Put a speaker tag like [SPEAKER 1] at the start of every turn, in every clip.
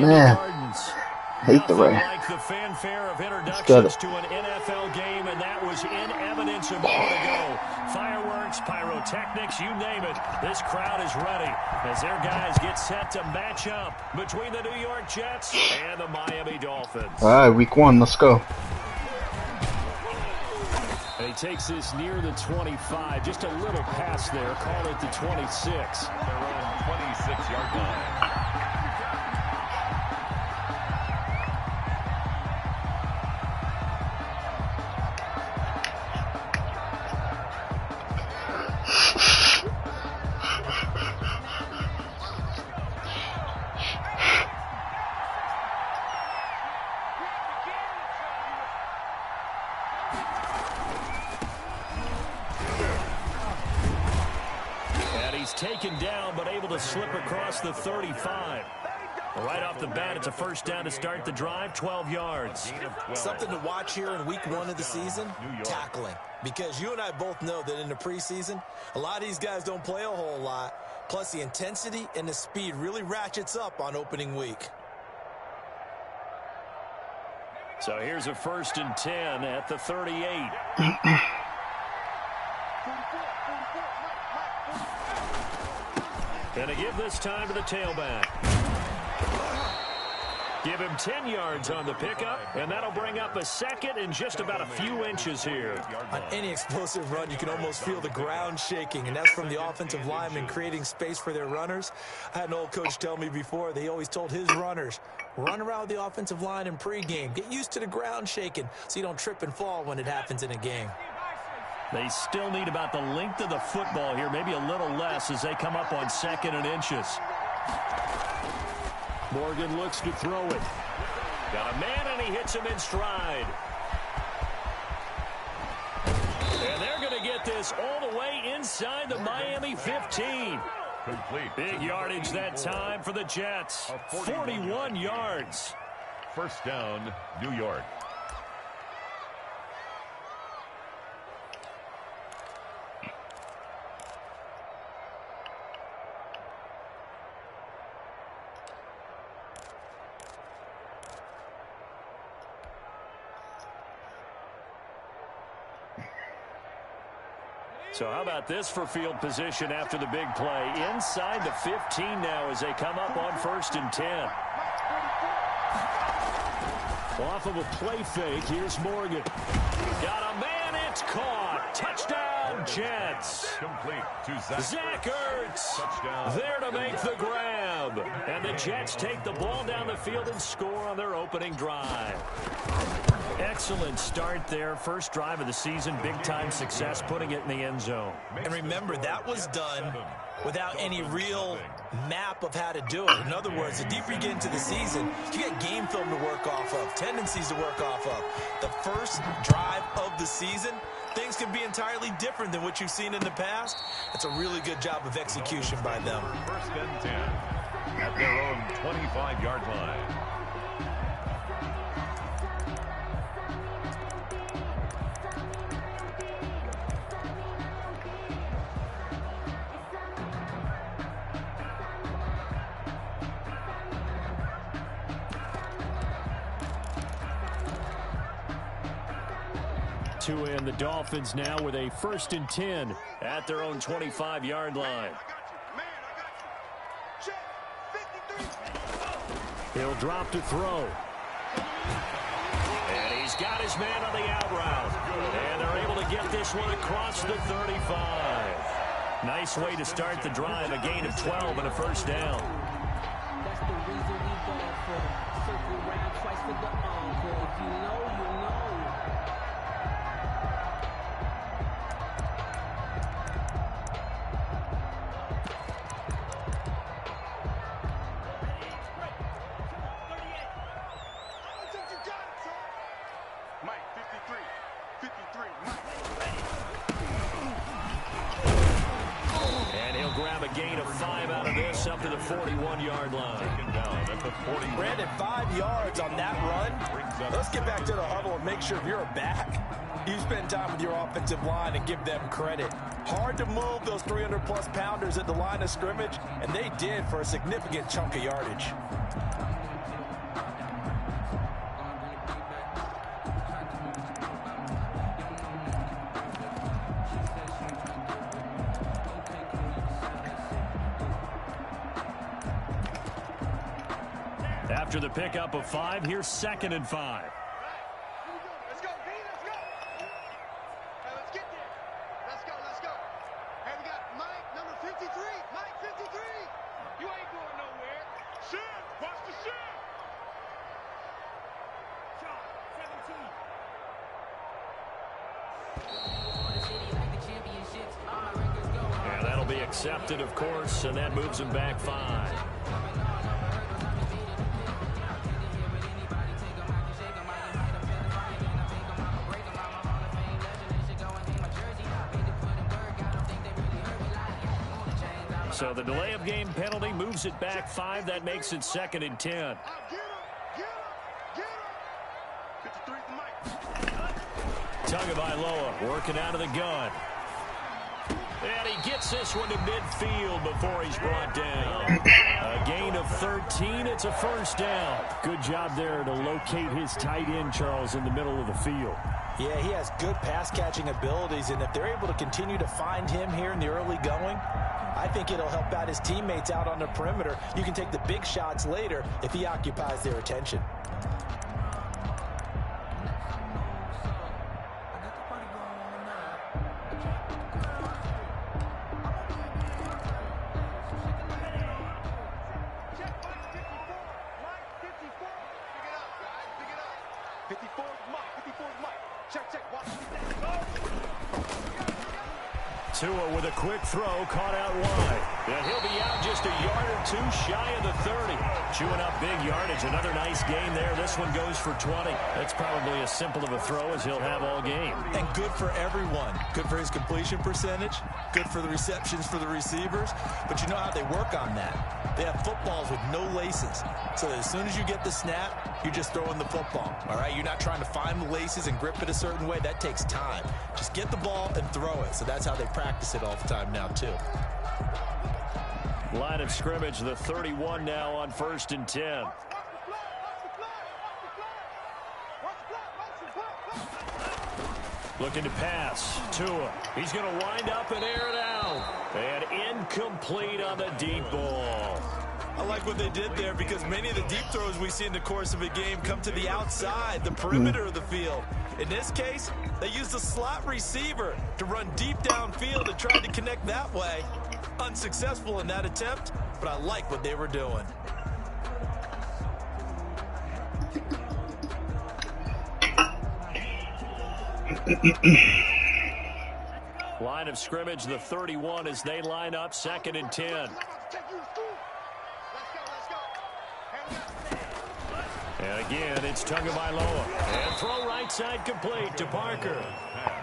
[SPEAKER 1] Man, hate the way.
[SPEAKER 2] Like the fanfare of introductions to an NFL game, and that was in evidence a moment ago. Fireworks, pyrotechnics, you name it. This crowd is ready as their guys get set to match up between the New York Jets and the Miami Dolphins.
[SPEAKER 1] All right, week 1, let's go.
[SPEAKER 2] And he takes this near the 25, just a little pass there, call it the 26. Their own 26-yard line. Taken down, but able to slip across the 35. Right off the bat, it's a first down to start the drive, 12 yards.
[SPEAKER 3] Something to watch here in week 1 of the season, tackling. Because you and I both know that in the preseason, a lot of these guys don't play a whole lot. Plus, the intensity and the speed really ratchets up on opening week.
[SPEAKER 2] So here's a 1st and 10 at the 38. And to give this time to the tailback. Give him 10 yards on the pickup, and that'll bring up a 2nd and just about a few inches here.
[SPEAKER 3] On any explosive run, you can almost feel the ground shaking, and that's from the offensive linemen creating space for their runners. I had an old coach tell me before, they always told his runners, run around the offensive line in pregame. Get used to the ground shaking so you don't trip and fall when it happens in a game.
[SPEAKER 2] They still need about the length of the football here, maybe a little less as they come up on 2nd and inches. Morgan looks to throw it. Got a man, and he hits him in stride. And they're going to get this all the way inside the Miami 15.
[SPEAKER 4] Complete.
[SPEAKER 2] Big yardage that time for the Jets. 41 yards.
[SPEAKER 4] First down, New York.
[SPEAKER 2] So how about this for field position after the big play? Inside the 15 now as they come up on 1st and 10. Off of a play fake, here's Morgan. Got a man, it's caught. Touchdown, Jets.
[SPEAKER 4] Complete to
[SPEAKER 2] Zach Ertz. Touchdown. There to make the grab. And the Jets take the ball down the field and score on their opening drive. Excellent start there. First drive of the season. Big-time success, putting it in the end zone.
[SPEAKER 3] And remember, that was done without any real map of how to do it. In other words, the deeper you get into the season, you get game film to work off of, tendencies to work off of. The first drive of the season, things can be entirely different than what you've seen in the past. It's a really good job of execution by them.
[SPEAKER 4] 1st and 10 at their own 25-yard line.
[SPEAKER 2] To end the Dolphins now with a 1st and 10 at their own 25-yard line. He'll drop to throw. And he's got his man on the out route. And they're able to get this one across the 35. Nice way to start the drive, a gain of 12 and a 1st down.
[SPEAKER 5] That's the reason we going for it. Circle round twice for the encore. If you know, you know.
[SPEAKER 2] And he'll grab a gain of 5 out of this up to the 41-yard line.
[SPEAKER 4] Taken down at the 40.
[SPEAKER 3] Brandon, 5 yards on that run. Let's get back to the huddle and make sure if you're a back, you spend time with your offensive line and give them credit. Hard to move those 300-plus pounders at the line of scrimmage, and they did for a significant chunk of yardage.
[SPEAKER 2] After the pickup of 5, here's 2nd and 5.
[SPEAKER 6] Let's go, B, let's go. Hey, let's get there. Let's go, let's go. Hey, we got Mike, number 53. Mike, 53. You ain't going nowhere. Shit, watch the shit. Shot, 17.
[SPEAKER 2] Yeah, that'll be accepted, of course, and that moves him back 5. So the delay of game penalty moves it back 5. That makes it 2nd and 10.
[SPEAKER 6] Get him, get him, get him. 53 for Mike.
[SPEAKER 2] Tagovailoa working out of the gun. And he gets this one to midfield before he's brought down. A gain of 13. It's a first down. Good job there to locate his tight end, Charles, in the middle of the field.
[SPEAKER 3] Yeah, he has good pass-catching abilities, and if they're able to continue to find him here in the early going, I think it'll help out his teammates out on the perimeter. You can take the big shots later if he occupies their attention.
[SPEAKER 2] Tua with a quick throw, caught out wide. And he'll be out just a yard or 2 shy of the 30. Chewing up big yardage. Another nice gain there. This one goes for 20. That's probably as simple of a throw as he'll have all game.
[SPEAKER 3] And good for everyone. Good for his completion percentage. Good for the receptions for the receivers. But you know how they work on that. They have footballs with no laces. So that as soon as you get the snap, you're just throwing the football. All right? You're not trying to find the laces and grip it a certain way. That takes time. Just get the ball and throw it. So that's how they practice it all the time now, too.
[SPEAKER 2] Line of scrimmage, the 31 now on 1st and 10. Looking to pass. Tua. He's going to wind up and air it out. And incomplete on the deep ball.
[SPEAKER 3] I like what they did there because many of the deep throws we see in the course of a game come to the outside, the perimeter of the field. In this case, they used the slot receiver to run deep downfield and tried to connect that way. Unsuccessful in that attempt, but I like what they were doing.
[SPEAKER 2] Line of scrimmage, the 31 as they line up 2nd and 10. And again, it's Tagovailoa. And throw right side complete to Parker.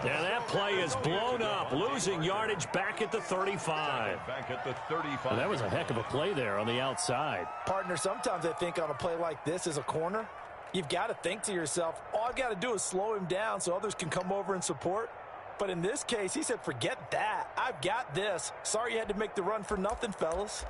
[SPEAKER 2] And that play is blown up, losing yardage back at the 35.
[SPEAKER 4] Back at the 35.
[SPEAKER 2] Well, that was a heck of a play there on the outside.
[SPEAKER 3] Partner, sometimes I think on a play like this as a corner, you've got to think to yourself, all I've got to do is slow him down so others can come over and support. But in this case, he said, forget that. I've got this. Sorry you had to make the run for nothing, fellas.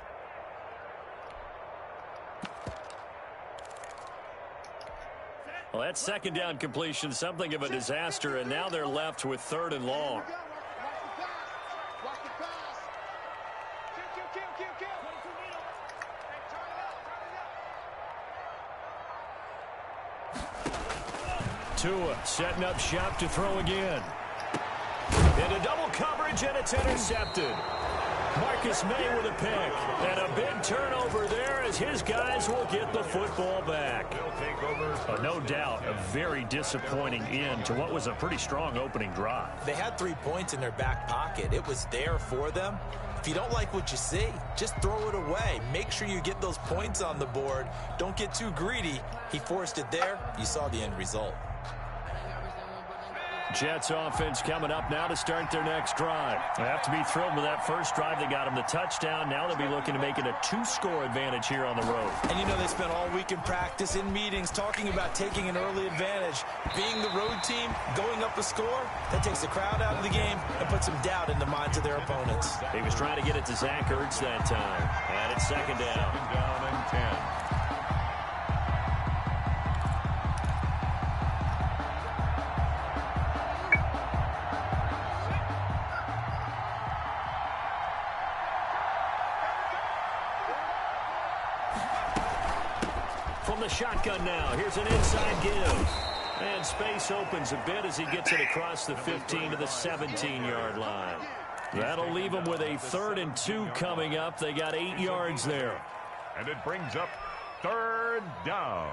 [SPEAKER 2] Well, that 2nd down completion, something of a disaster, and now they're left with 3rd and long. Tua setting up shop to throw again. Into double coverage, and it's intercepted. Marcus May with a pick. And a big turnover there as his guys will get the football back. No doubt, a very disappointing end to what was a pretty strong opening drive.
[SPEAKER 3] They had 3 points in their back pocket. It was there for them. If you don't like what you see, just throw it away. Make sure you get those points on the board. Don't get too greedy. He forced it there. You saw the end result.
[SPEAKER 2] Jets offense coming up now to start their next drive. They have to be thrilled with that first drive. They got them the touchdown. Now they'll be looking to make it a 2-score advantage here on the road.
[SPEAKER 3] And you know they spent all week in practice, in meetings, talking about taking an early advantage. Being the road team, going up a score, that takes the crowd out of the game and puts some doubt in the minds of their opponents.
[SPEAKER 2] He was trying to get it to Zach Ertz that time. And it's 2nd down.
[SPEAKER 4] 2nd down and 10.
[SPEAKER 2] From the shotgun now, here's an inside give. And space opens a bit as he gets it across the 15 to the 17-yard line. That'll leave them with a 3rd and 2 coming up. They got 8 yards there.
[SPEAKER 4] And it brings up 3rd down.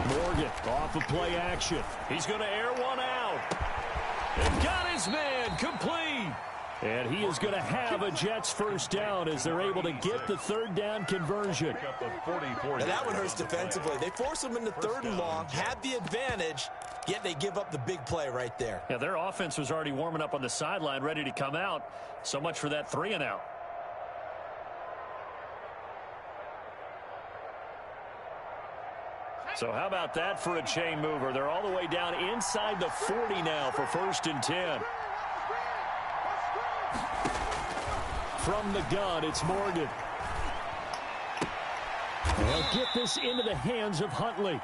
[SPEAKER 2] Morgan off of play action. He's going to air one out. And got his man complete. And he is going to have a Jets 1st down as they're able to get the 3rd down conversion.
[SPEAKER 3] Now that one hurts defensively. They force them into 3rd and long, had the advantage, yet they give up the big play right there.
[SPEAKER 2] Yeah, their offense was already warming up on the sideline, ready to come out. So much for that 3 and out. So how about that for a chain mover? They're all the way down inside the 40 now for 1st and 10. From the gun, it's Morgan. They'll get this into the hands of Huntley.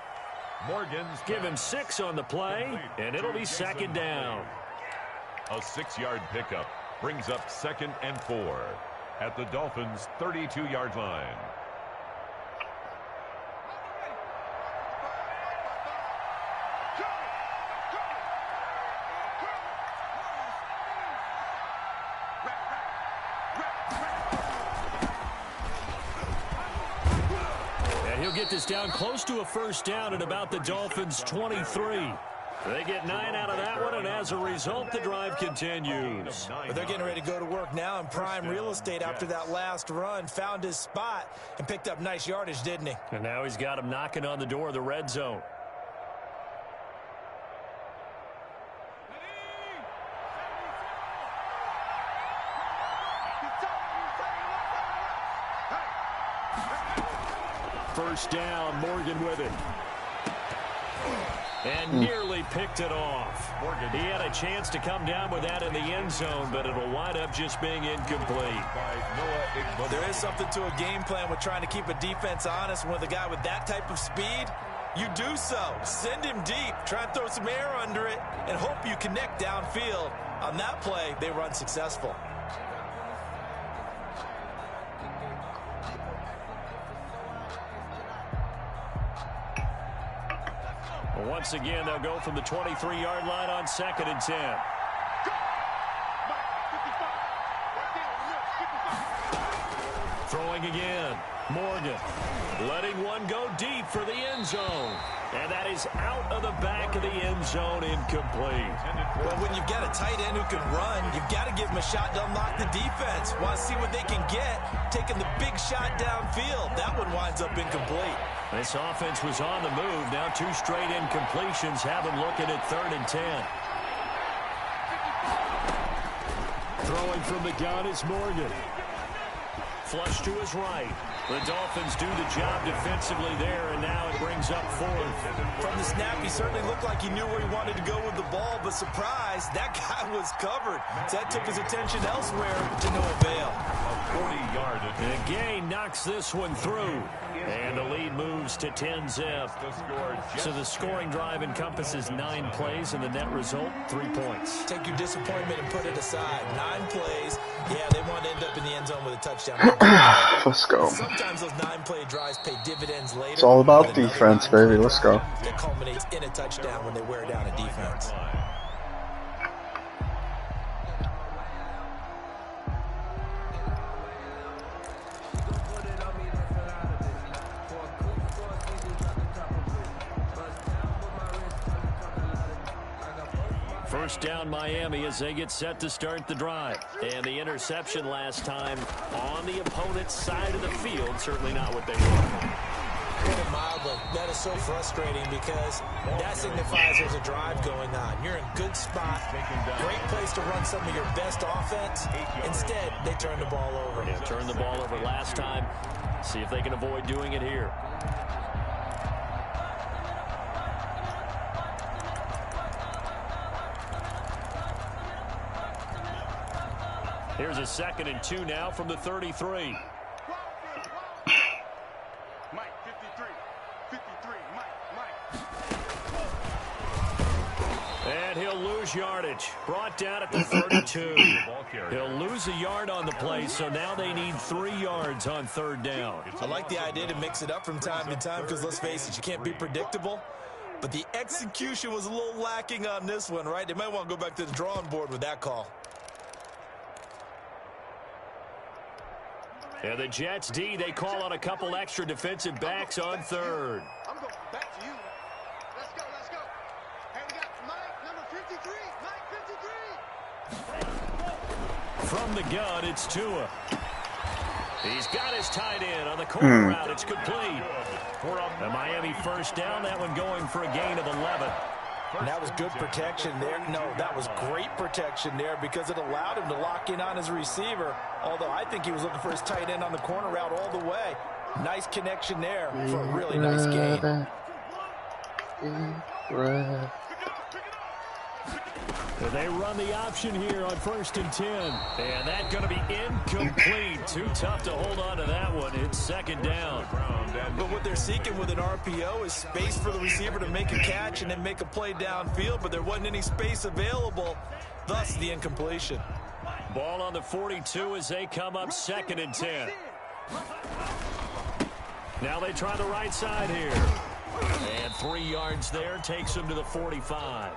[SPEAKER 4] Morgan's
[SPEAKER 2] Give him 6 on the play, and it'll be 2nd down.
[SPEAKER 4] A 6-yard pickup brings up 2nd and 4 at the Dolphins' 32-yard line.
[SPEAKER 2] Get this down close to a 1st down at about the Dolphins' 23. They get 9 out of that one, and as a result, the drive continues.
[SPEAKER 3] But they're getting ready to go to work now in prime real estate after that last run. Found his spot and picked up nice yardage, didn't he?
[SPEAKER 2] And now he's got him knocking on the door of the red zone. First down, Morgan with it. And nearly picked it off. He had a chance to come down with that in the end zone, but it'll wind up just being incomplete.
[SPEAKER 3] There is something to a game plan with trying to keep a defense honest. With a guy with that type of speed, you do so. Send him deep, try and throw some air under it, and hope you connect downfield. On that play, they were unsuccessful.
[SPEAKER 2] Once again, they'll go from the 23-yard line on 2nd and 10. Throwing again. Morgan letting one go deep for the end zone. And that is out of the back of the end zone, incomplete.
[SPEAKER 3] Well, when you've got a tight end who can run, you've got to give him a shot to unlock the defense. Want to see what they can get, taking the big shot downfield. That one winds up incomplete.
[SPEAKER 2] This offense was on the move. Now 2 straight incompletions have him looking at 3rd and 10. Throwing from the gun is Morgan. Flush to his right. The Dolphins do the job defensively there, and now it brings up 4th.
[SPEAKER 3] From the snap, he certainly looked like he knew where he wanted to go with the ball, but surprise, that guy was covered. So that took his attention elsewhere to no avail.
[SPEAKER 4] A 40-yard.
[SPEAKER 2] And Gain knocks this one through. And the lead moves to 10-zip. So the scoring drive encompasses 9 plays, and the net result, 3 points.
[SPEAKER 3] Take your disappointment and put it aside. 9 plays. Yeah, they want to end up in the end zone with a touchdown.
[SPEAKER 1] Let's go.
[SPEAKER 3] Sometimes those 9-play drives pay dividends later.
[SPEAKER 1] It's all about defense, baby. Let's go.
[SPEAKER 3] That culminates in a touchdown when they wear down a defense.
[SPEAKER 2] First down Miami as they get set to start the drive. And the interception last time on the opponent's side of the field. Certainly not what they want.
[SPEAKER 3] Put it mildly, that is so frustrating because that signifies there's a drive going on. You're in a good spot, great place to run some of your best offense. Instead, they turn the ball over.
[SPEAKER 2] Yeah, turned the ball over last time. See if they can avoid doing it here. Here's a 2nd and 2 now from the 33.
[SPEAKER 6] Mike, 53. 53, Mike.
[SPEAKER 2] And he'll lose yardage. Brought down at the 32. He'll lose a yard on the play, so now they need 3 yards on third down.
[SPEAKER 3] I like the idea to mix it up from time to time because, let's face it, you can't be predictable. But the execution was a little lacking on this one, right? They might want to go back to the drawing board with that call.
[SPEAKER 2] And the Jets D, they call on a couple extra defensive backs on third.
[SPEAKER 6] I'm going back to you. Let's go, let's go. Hey, we got Mike, number 53. Mike 53.
[SPEAKER 2] From the gun, it's Tua. He's got his tight end on the corner route. It's complete. The Miami first down, that one going for a gain of 11.
[SPEAKER 3] And that was good protection there. No, that was great protection there because it allowed him to lock in on his receiver. Although I think he was looking for his tight end on the corner route all the way. Nice connection there for a really nice gain.
[SPEAKER 2] They run the option here on 1st and 10. And that's going to be incomplete. Too tough to hold on to that one. It's second down.
[SPEAKER 3] But what they're seeking with an RPO is space for the receiver to make a catch and then make a play downfield, but there wasn't any space available, thus the incompletion.
[SPEAKER 2] Ball on the 42 as they come up 2nd and 10. Now they try the right side here. And 3 yards there takes them to the 45.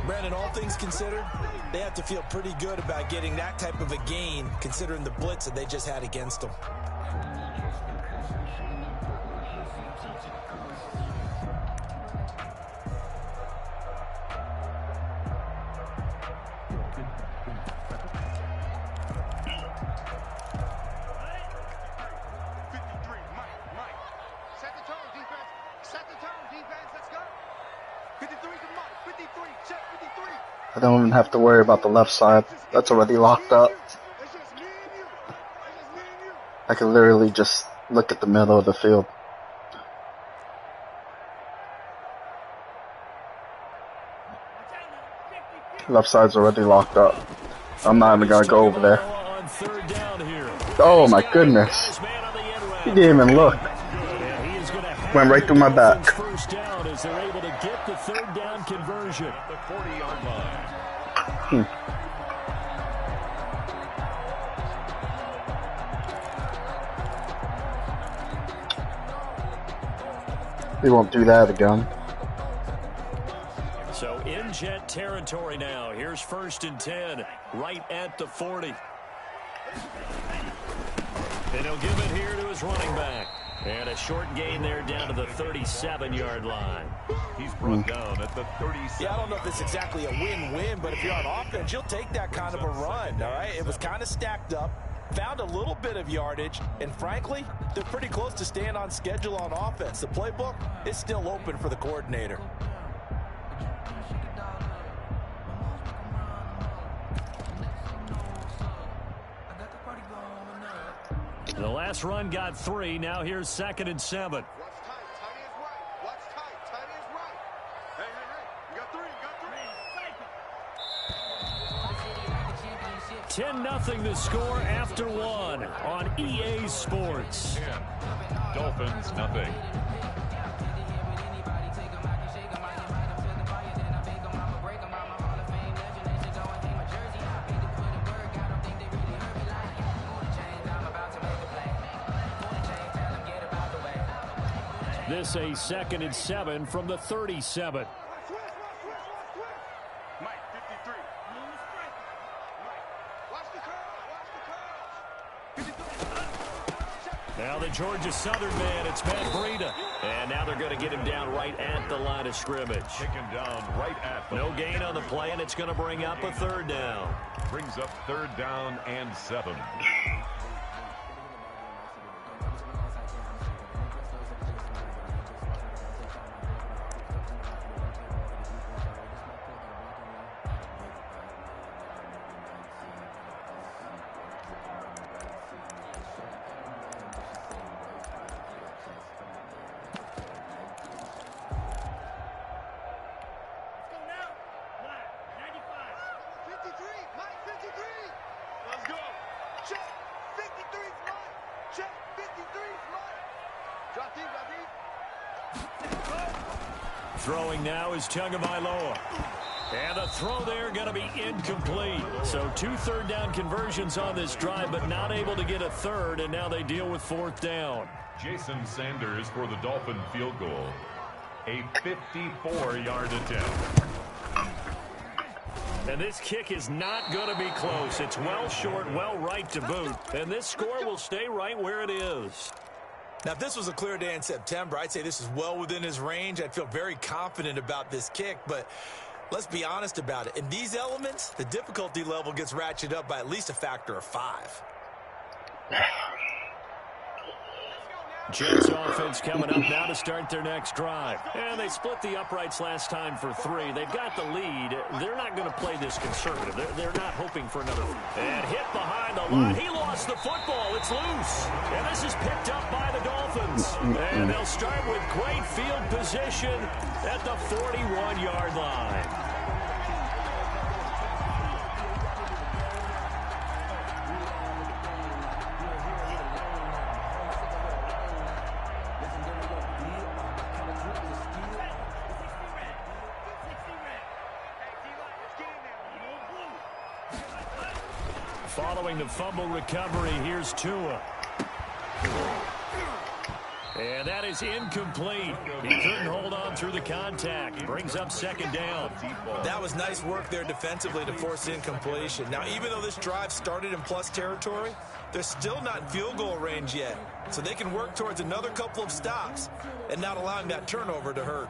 [SPEAKER 3] Brandon, all things considered, they have to feel pretty good about getting that type of a gain considering the blitz that they just had against them.
[SPEAKER 1] I don't even have to worry about the left side. That's already locked up. I can literally just look at the middle of the field. Left side's already locked up. I'm not even gonna go over there. Oh my goodness. He didn't even look. Went right through my back.
[SPEAKER 2] First down as they're able to get the third down conversion at the 40-yard line.
[SPEAKER 1] He won't do that again.
[SPEAKER 2] So in Jet territory now. Here's 1st and 10, right at the 40. And he'll give it here to his running back. And a short gain there down to the 37-yard line.
[SPEAKER 4] He's brought down at the 37.
[SPEAKER 3] Yeah, I don't know if it's exactly a win-win, but if you're on offense, you'll take that kind of a run, all right? It was kind of stacked up, found a little bit of yardage, and frankly, they're pretty close to staying on schedule on offense. The playbook is still open for the coordinator.
[SPEAKER 2] The last run got 3. Now here's 2nd and 7.
[SPEAKER 6] Watch tight, tight is right. Watch tight, tight is right. Hey, hey, hey, you got 3,
[SPEAKER 2] 10-0 the score after 1 on EA Sports.
[SPEAKER 4] 10. Dolphins, nothing.
[SPEAKER 2] This a 2nd and 7 from the 37.
[SPEAKER 6] Mike 53. Watch the curl,
[SPEAKER 2] Now the Georgia Southern man, it's Matt Breida. And now they're going to get him down right at the line of scrimmage.
[SPEAKER 4] Taken down right at the
[SPEAKER 2] No gain on the play, and it's going to bring up a 3rd down.
[SPEAKER 4] Brings up 3rd down and 7.
[SPEAKER 6] Mike 53. Let's go. Check.
[SPEAKER 2] Throwing now is Tagovailoa. And the throw there going to be incomplete. So 2 third-down conversions on this drive, but not able to get a third, and now they deal with 4th down.
[SPEAKER 4] Jason Sanders for the Dolphin field goal. A 54-yard attempt.
[SPEAKER 2] And this kick is not going to be close. It's well short, well right to boot. And this score will stay right where it is.
[SPEAKER 3] Now, if this was a clear day in September, I'd say this is well within his range. I'd feel very confident about this kick, but let's be honest about it. In these elements, the difficulty level gets ratcheted up by at least a factor of 5.
[SPEAKER 2] Jets offense coming up now to start their next drive. And they split the uprights last time for 3. They've got the lead. They're not going to play this conservative. They're not hoping for another. And hit behind the line. He lost the football. It's loose. And this is picked up by the Dolphins. And they'll start with great field position at the 41-yard line. Following the fumble recovery, here's Tua. And that is incomplete. He couldn't hold on through the contact. Brings up 2nd down.
[SPEAKER 3] That was nice work there defensively to force incompletion. Now, even though this drive started in plus territory, they're still not in field goal range yet. So they can work towards another couple of stops and not allowing that turnover to hurt.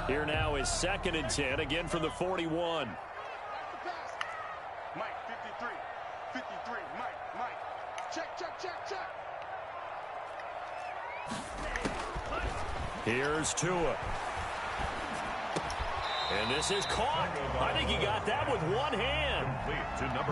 [SPEAKER 2] Here now is 2nd and 10, again from the 41.
[SPEAKER 6] Mike, 53. 53. Mike. Check.
[SPEAKER 2] Here's Tua. And this is caught. I think he got that with one hand.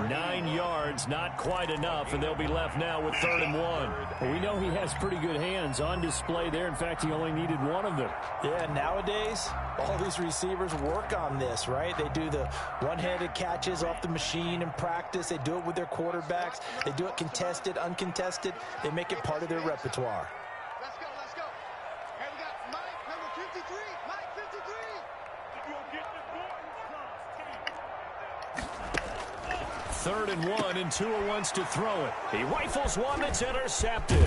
[SPEAKER 2] 9 yards, not quite enough, and they'll be left now with 3rd and 1.
[SPEAKER 7] Well, we know he has pretty good hands on display there. In fact, he only needed one of them.
[SPEAKER 8] Yeah, nowadays, all these receivers work on this, right? They do the one-handed catches off the machine in practice. They do it with their quarterbacks. They do it contested, uncontested. They make it part of their repertoire.
[SPEAKER 6] Let's go. And we got Mike, number 53. Mike, 53.
[SPEAKER 2] Third and 1, and Tua wants to throw it. He rifles one that's intercepted.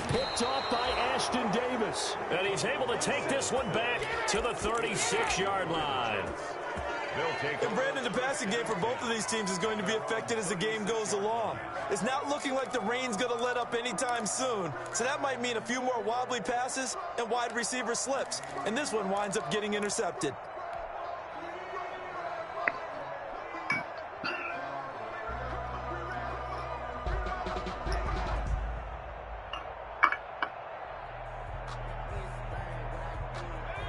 [SPEAKER 2] Picked off by Ashton Davis. And he's able to take this one back to the 36-yard line.
[SPEAKER 3] And Brandon, the passing game for both of these teams is going to be affected as the game goes along. It's not looking like the rain's going to let up anytime soon. So that might mean a few more wobbly passes and wide receiver slips. And this one winds up getting intercepted.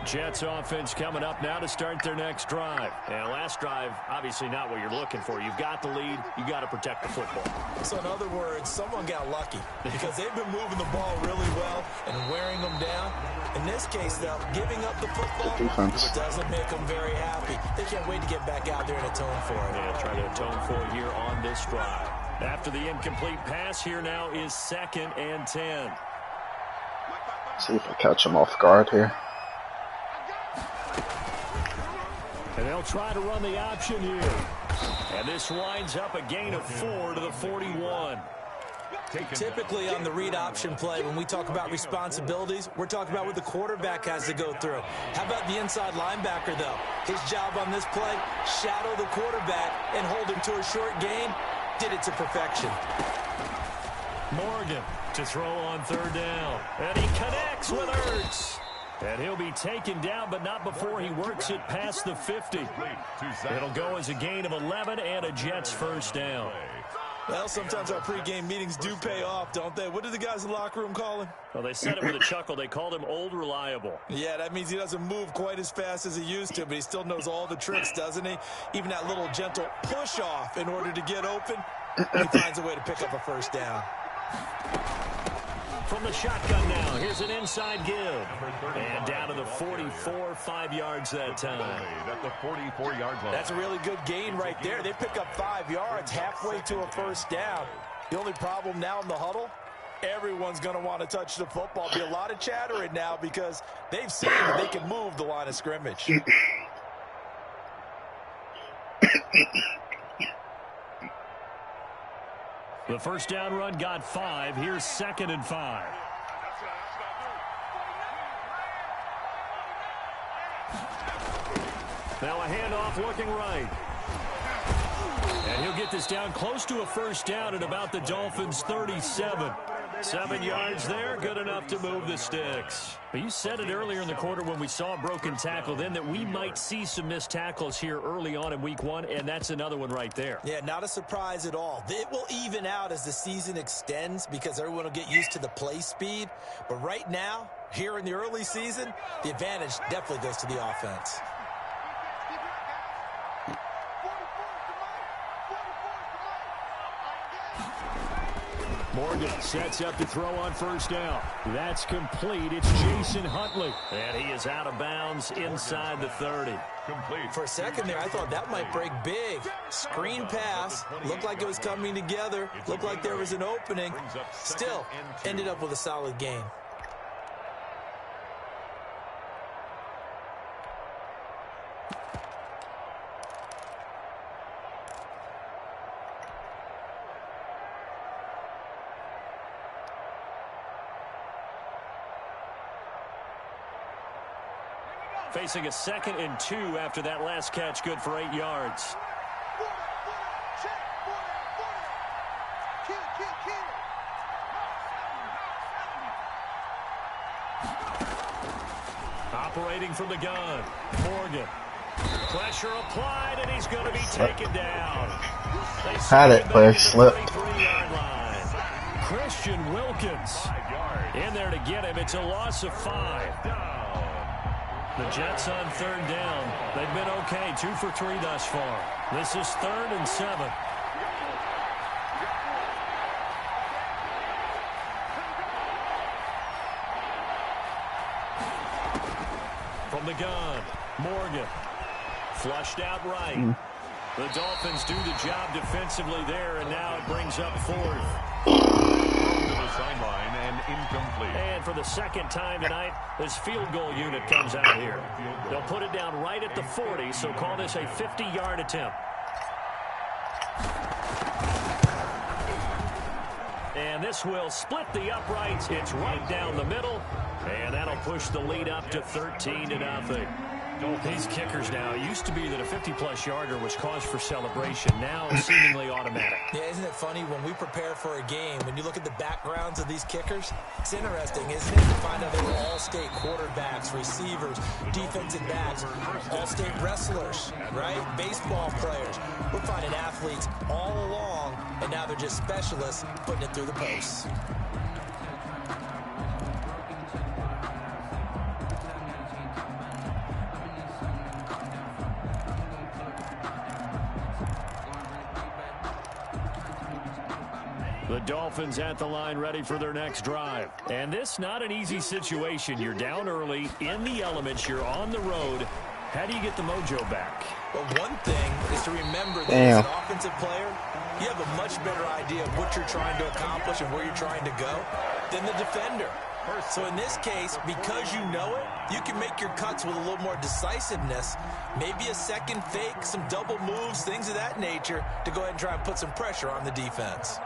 [SPEAKER 2] Jets offense coming up now to start their next drive. And last drive, obviously not what you're looking for. You've got the lead. You got to protect the football.
[SPEAKER 3] So in other words, someone got lucky because they've been moving the ball really well and wearing them down. In this case, though, giving up the football doesn't make them very happy. They can't wait to get back out there and atone for it.
[SPEAKER 2] Yeah, try to atone for it here on this drive. After the incomplete pass, here now is 2nd and 10.
[SPEAKER 1] See if I catch him off guard here.
[SPEAKER 2] And they'll try to run the option here. And this winds up a gain of 4 to the 41.
[SPEAKER 8] Typically on the read option play, when we talk about responsibilities, we're talking about what the quarterback has to go through. How about the inside linebacker, though? His job on this play, shadow the quarterback and hold him to a short gain. Did it to perfection.
[SPEAKER 2] Morgan to throw on 3rd down. And he connects with Ertz. And he'll be taken down, but not before he works it past the 50. It'll go as a gain of 11 and a Jets 1st down.
[SPEAKER 3] Well, sometimes our pregame meetings do pay off, don't they? What did the guys in the locker room call him?
[SPEAKER 2] Well, they said it with a chuckle. They called him Old Reliable.
[SPEAKER 3] Yeah, that means he doesn't move quite as fast as he used to, but he still knows all the tricks, doesn't he? Even that little gentle push-off in order to get open, he finds a way to pick up a 1st down.
[SPEAKER 2] From the shotgun now, here's an inside give. And down to the 44, 5 yards that time.
[SPEAKER 4] At the 44-yard line.
[SPEAKER 8] That's a really good gain right there. They pick up 5 yards halfway to a first down. The only problem now in the huddle, everyone's going to want to touch the football. Be a lot of chattering now because they've seen that they can move the line of scrimmage.
[SPEAKER 2] The first down run got 5. Here's 2nd and 5. Now a handoff looking right. And he'll get this down close to a first down at about the Dolphins' 37. 7 yards there, good enough to move the sticks. But you said it earlier in the quarter when we saw a broken tackle then that we might see some missed tackles here early on in week 1, and that's another one right there.
[SPEAKER 8] Yeah, not a surprise at all. It will even out as the season extends because everyone will get used to the play speed. But right now, here in the early season, the advantage definitely goes to the offense.
[SPEAKER 2] Morgan sets up to throw on first down. That's complete. It's Jason Huntley. And he is out of bounds inside the 30.
[SPEAKER 4] Complete.
[SPEAKER 8] For a second there, I thought that might break big. Screen pass. Looked like it was coming together. Looked like there was an opening. Still, ended up with a solid gain.
[SPEAKER 2] Facing a 2nd and 2 after that last catch, good for 8 yards. Operating from the gun, Morgan. Pressure applied, and he's going to be taken down.
[SPEAKER 1] Had it, player slip.
[SPEAKER 2] Christian Wilkins in there to get him. It's a loss of 5. The Jets on 3rd down. They've been okay, 2 for 3 thus far. This is 3rd and 7. From the gun, Morgan. Flushed out right. The Dolphins do the job defensively there, and now it brings up 4th.
[SPEAKER 4] Sideline and incomplete.
[SPEAKER 2] And for the 2nd time tonight, this field goal unit comes out here. They'll put it down right at the 40, so call this a 50-yard attempt. And this will split the uprights. It's right down the middle, and that'll push the lead up to 13-0. These kickers now, it used to be that a 50-plus yarder was cause for celebration. Now seemingly automatic.
[SPEAKER 8] Yeah, isn't it funny when we prepare for a game, when you look at the backgrounds of these kickers, it's interesting, isn't it, to find out they were all-state quarterbacks, receivers, defensive backs, all-state wrestlers, right? Baseball players. We're finding athletes all along, and now they're just specialists putting it through the posts.
[SPEAKER 2] The Dolphins at the line ready for their next drive. And this not an easy situation. You're down early, in the elements, you're on the road. How do you get the mojo back?
[SPEAKER 8] Well, one thing is to remember that as an offensive player, you have a much better idea of what you're trying to accomplish and where you're trying to go than the defender. So in this case, because you know it, you can make your cuts with a little more decisiveness, maybe a second fake, some double moves, things of that nature, to go ahead and try and put some pressure on the defense.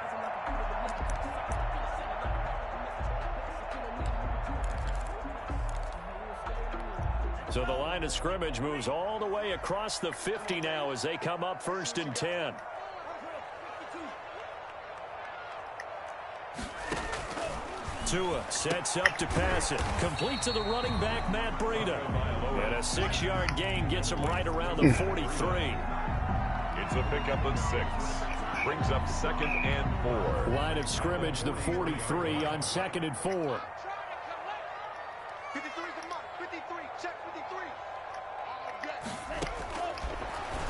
[SPEAKER 2] So the line of scrimmage moves all the way across the 50 now as they come up 1st and 10. Tua sets up to pass it. Complete to the running back, Matt Breida. And a 6-yard gain gets him right around the 43.
[SPEAKER 4] It's a pickup of 6. Brings up 2nd and 4.
[SPEAKER 2] Line of scrimmage, the 43 on 2nd and 4.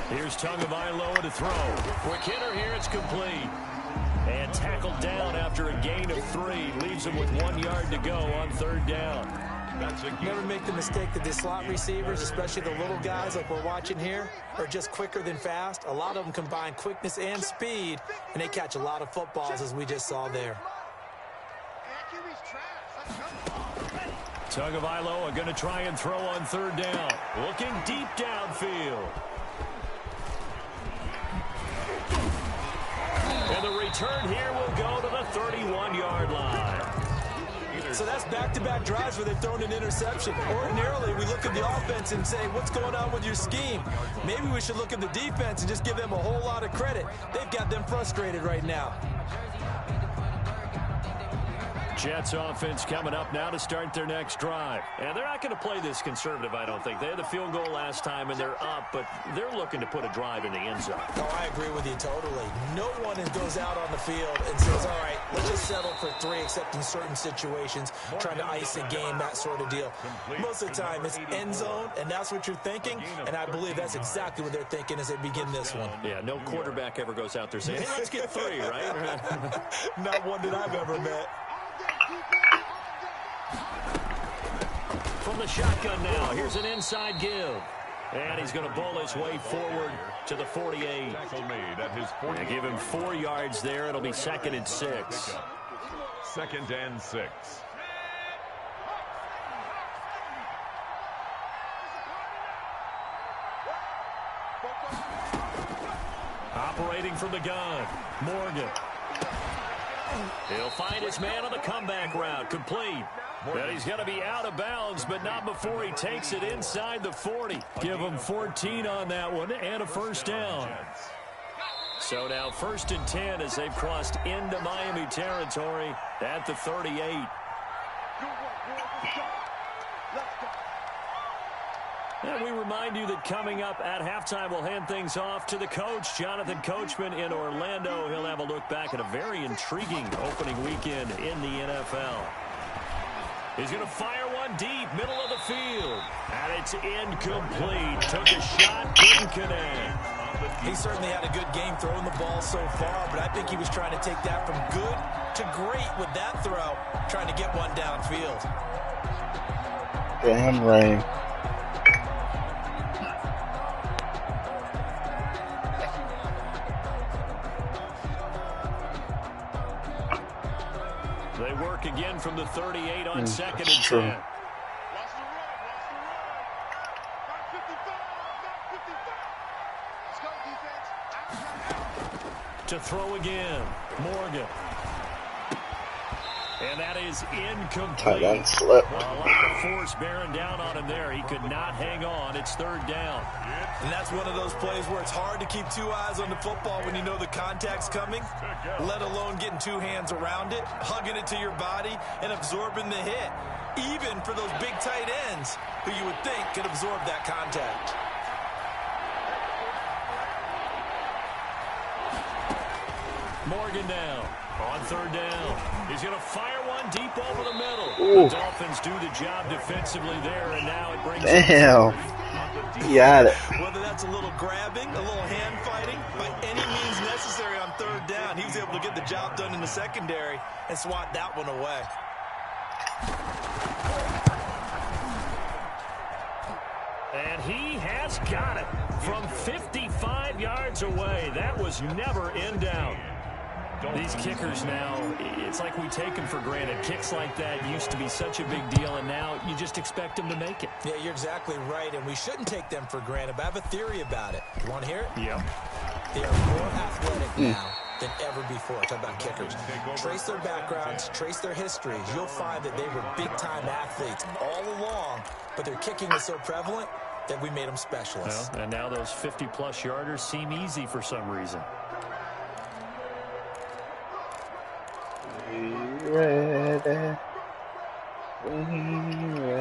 [SPEAKER 2] Here's Tagovailoa to throw. Quick hitter here, it's complete. And And tackled down after a gain of 3. Leaves him with 1 yard to go on 3rd down.
[SPEAKER 8] Never make the mistake that the slot receivers, especially the little guys like we're watching here, are just quicker than fast. A lot of them combine quickness and speed, and they catch a lot of footballs, as we just saw there.
[SPEAKER 2] Tagovailoa are going to try and throw on 3rd down. Looking deep downfield. And the return here will go to the 31-yard line.
[SPEAKER 8] So that's back-to-back drives where they've thrown an interception. Ordinarily, we look at the offense and say, what's going on with your scheme? Maybe we should look at the defense and just give them a whole lot of credit. They've got them frustrated right now.
[SPEAKER 2] Jets offense coming up now to start their next drive. And they're not going to play this conservative, I don't think. They had the field goal last time, and they're up, but they're looking to put a drive in the end zone.
[SPEAKER 8] Oh, I agree with you totally. No one goes out on the field and says, all right, let's just settle for 3, except in certain situations, trying to ice a game, that sort of deal. Most of the time, it's end zone, and that's what you're thinking, and I believe that's exactly what they're thinking as they begin this one.
[SPEAKER 2] Yeah, no quarterback ever goes out there saying, hey, let's get 3, right?
[SPEAKER 8] Not one that I've ever met.
[SPEAKER 2] From the shotgun now, here's an inside give. And he's going to bowl his way forward to the 48. They give him 4 yards there. It'll be 2nd and 6.
[SPEAKER 4] 2nd and 6.
[SPEAKER 2] Operating from the gun, Morgan. He'll find his man on the comeback route, complete. And he's going to be out of bounds, but not before he takes it inside the 40. Give him 14 on that one and a 1st down. So now 1st and 10 as they've crossed into Miami territory at the 38. And we remind you that coming up at halftime, we'll hand things off to the coach, Jonathan Coachman in Orlando. He'll have a look back at a very intriguing opening weekend in the NFL. He's going to fire one deep, middle of the field. And it's incomplete. Took a shot, didn't connect.
[SPEAKER 8] He certainly had a good game throwing the ball so far, but I think he was trying to take that from good to great with that throw, trying to get one downfield.
[SPEAKER 1] Damn right.
[SPEAKER 2] They work again from the 38 on 2nd and 10. To throw again, Morgan. And that is incomplete. A lot of force bearing down on him there. He could not hang on. It's 3rd down.
[SPEAKER 8] And that's one of those plays where it's hard to keep 2 eyes on the football when you know the contact's coming, let alone getting 2 hands around it, hugging it to your body, and absorbing the hit, even for those big tight ends who you would think could absorb that contact.
[SPEAKER 2] Morgan now on 3rd down. He's going to fire one deep over the middle. The Dolphins do the job defensively there, and now it brings
[SPEAKER 1] Damn. Got it.
[SPEAKER 8] Whether that's a little grabbing, a little hand fighting, by any means necessary on 3rd down, he was able to get the job done in the secondary and swat that one away.
[SPEAKER 2] And he has got it from 55 yards away. That was never in doubt. These kickers now, it's like we take them for granted. Kicks like that used to be such a big deal, and now you just expect them to make it.
[SPEAKER 8] Yeah, you're exactly right, and we shouldn't take them for granted, but I have a theory about it. You want to hear it?
[SPEAKER 2] Yep.
[SPEAKER 8] They are more athletic now than ever before. Talk about kickers. Trace their backgrounds, trace their histories. You'll find that they were big-time athletes all along, but their kicking was so prevalent that we made them specialists.
[SPEAKER 2] Well, and now those 50-plus yarders seem easy for some reason.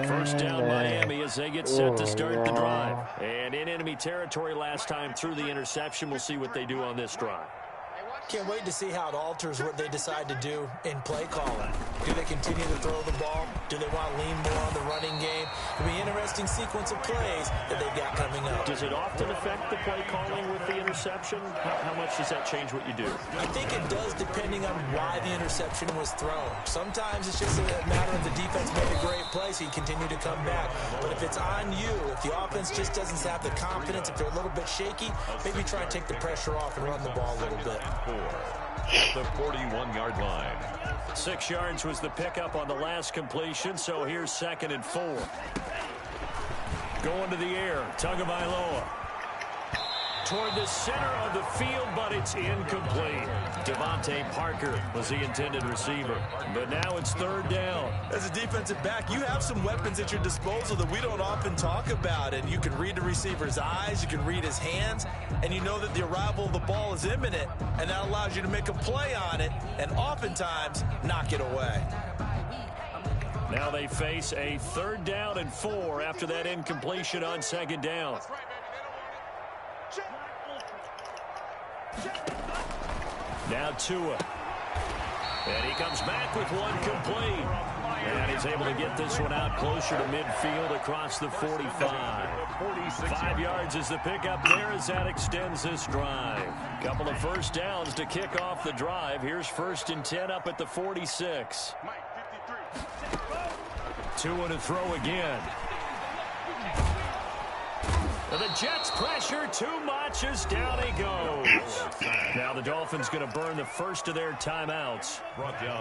[SPEAKER 2] First down Miami as they get set to start the drive. And in enemy territory last time through the interception. We'll see what they do on this drive.
[SPEAKER 6] Hey, watch
[SPEAKER 8] Can't wait to see how it alters what they decide to do in play calling. Do they continue to throw the ball? Do they want to lean more on the running game? It'll be an interesting sequence of plays that they've got coming up.
[SPEAKER 7] Does it often affect the play calling with the interception? How much does that change what you do?
[SPEAKER 8] I think it does depending on why the interception was thrown. Sometimes it's just a matter of the defense made a great play, so you continue to come back. But if it's on you, if the offense just doesn't have the confidence, if they're a little bit shaky, maybe try and take the pressure off and run the ball a little bit.
[SPEAKER 4] The 41-yard line.
[SPEAKER 7] 6 yards was the pickup on the last completion, so here's 2nd and 4. Going to the air, Tagovailoa. Toward the center of the field, but it's incomplete. Devontae Parker was the intended receiver, but now it's 3rd down.
[SPEAKER 8] As a defensive back, you have some weapons at your disposal that we don't often talk about, and you can read the receiver's eyes, you can read his hands, and you know that the arrival of the ball is imminent, and that allows you to make a play on it and oftentimes knock it away.
[SPEAKER 7] Now they face a 3rd down and 4 after that incompletion on 2nd down. Now Tua. And he comes back with one complete. And he's able to get this one out closer to midfield across the 45. 5 yards is the pickup there as that extends this drive. Couple of first downs to kick off the drive. Here's 1st and 10 up at the 46. Tua to throw again. And the Jets pressure too much as down he goes. Now the Dolphins going to burn the first of their timeouts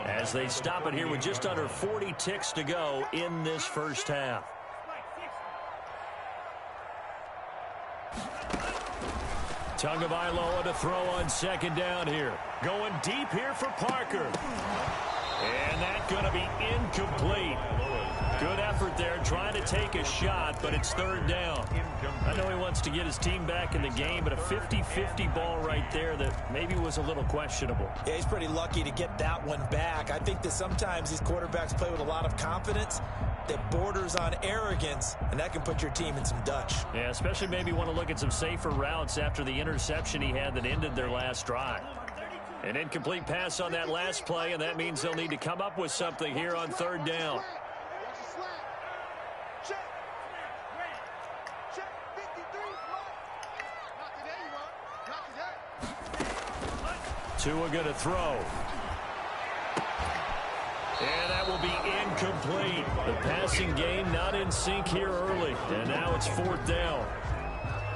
[SPEAKER 7] as they stop it here with just under 40 ticks to go in this first half. Tagovailoa to throw on 2nd down here. Going deep here for Parker. And that's going to be incomplete. Good effort there, trying to take a shot, but it's 3rd down. I know he wants to get his team back in the game, but a 50-50 ball right there that maybe was a little questionable.
[SPEAKER 8] Yeah, he's pretty lucky to get that one back. I think that sometimes these quarterbacks play with a lot of confidence that borders on arrogance, and that can put your team in some Dutch.
[SPEAKER 7] Yeah, especially maybe want to look at some safer routes after the interception he had that ended their last drive. An incomplete pass on that last play, and that means they'll need to come up with something here on 3rd down. Tua going to throw. And that will be incomplete. The passing game not in sync here early. And now it's 4th down.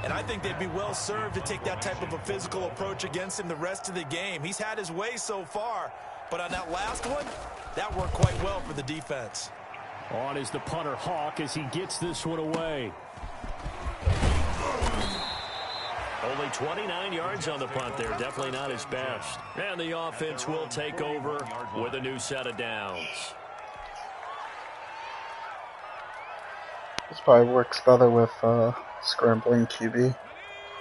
[SPEAKER 8] And I think they'd be well served to take that type of a physical approach against him the rest of the game. He's had his way so far, but on that last one, that worked quite well for the defense.
[SPEAKER 7] On is the punter Hawk as he gets this one away. Only 29 yards on the punt there. Definitely not his best. And the offense will take over with a new set of downs.
[SPEAKER 1] This probably works better with scrambling QB.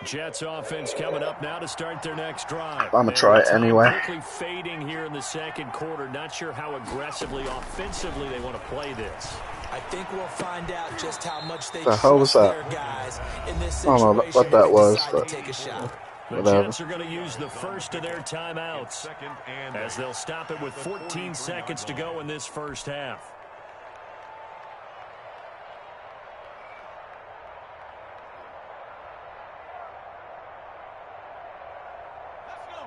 [SPEAKER 7] Jets offense coming up now to start their next drive.
[SPEAKER 1] I'm going to try it anyway.
[SPEAKER 7] Quickly fading here in the 2nd quarter. Not sure how aggressively, offensively they want to play this.
[SPEAKER 8] I think we'll find out just how much they
[SPEAKER 1] the hell was that?
[SPEAKER 8] Their guys in this
[SPEAKER 1] I don't know what that was, but
[SPEAKER 8] take a shot.
[SPEAKER 7] The Jets are going to use the first of their timeouts as they'll stop it with 14 seconds to go in this first half.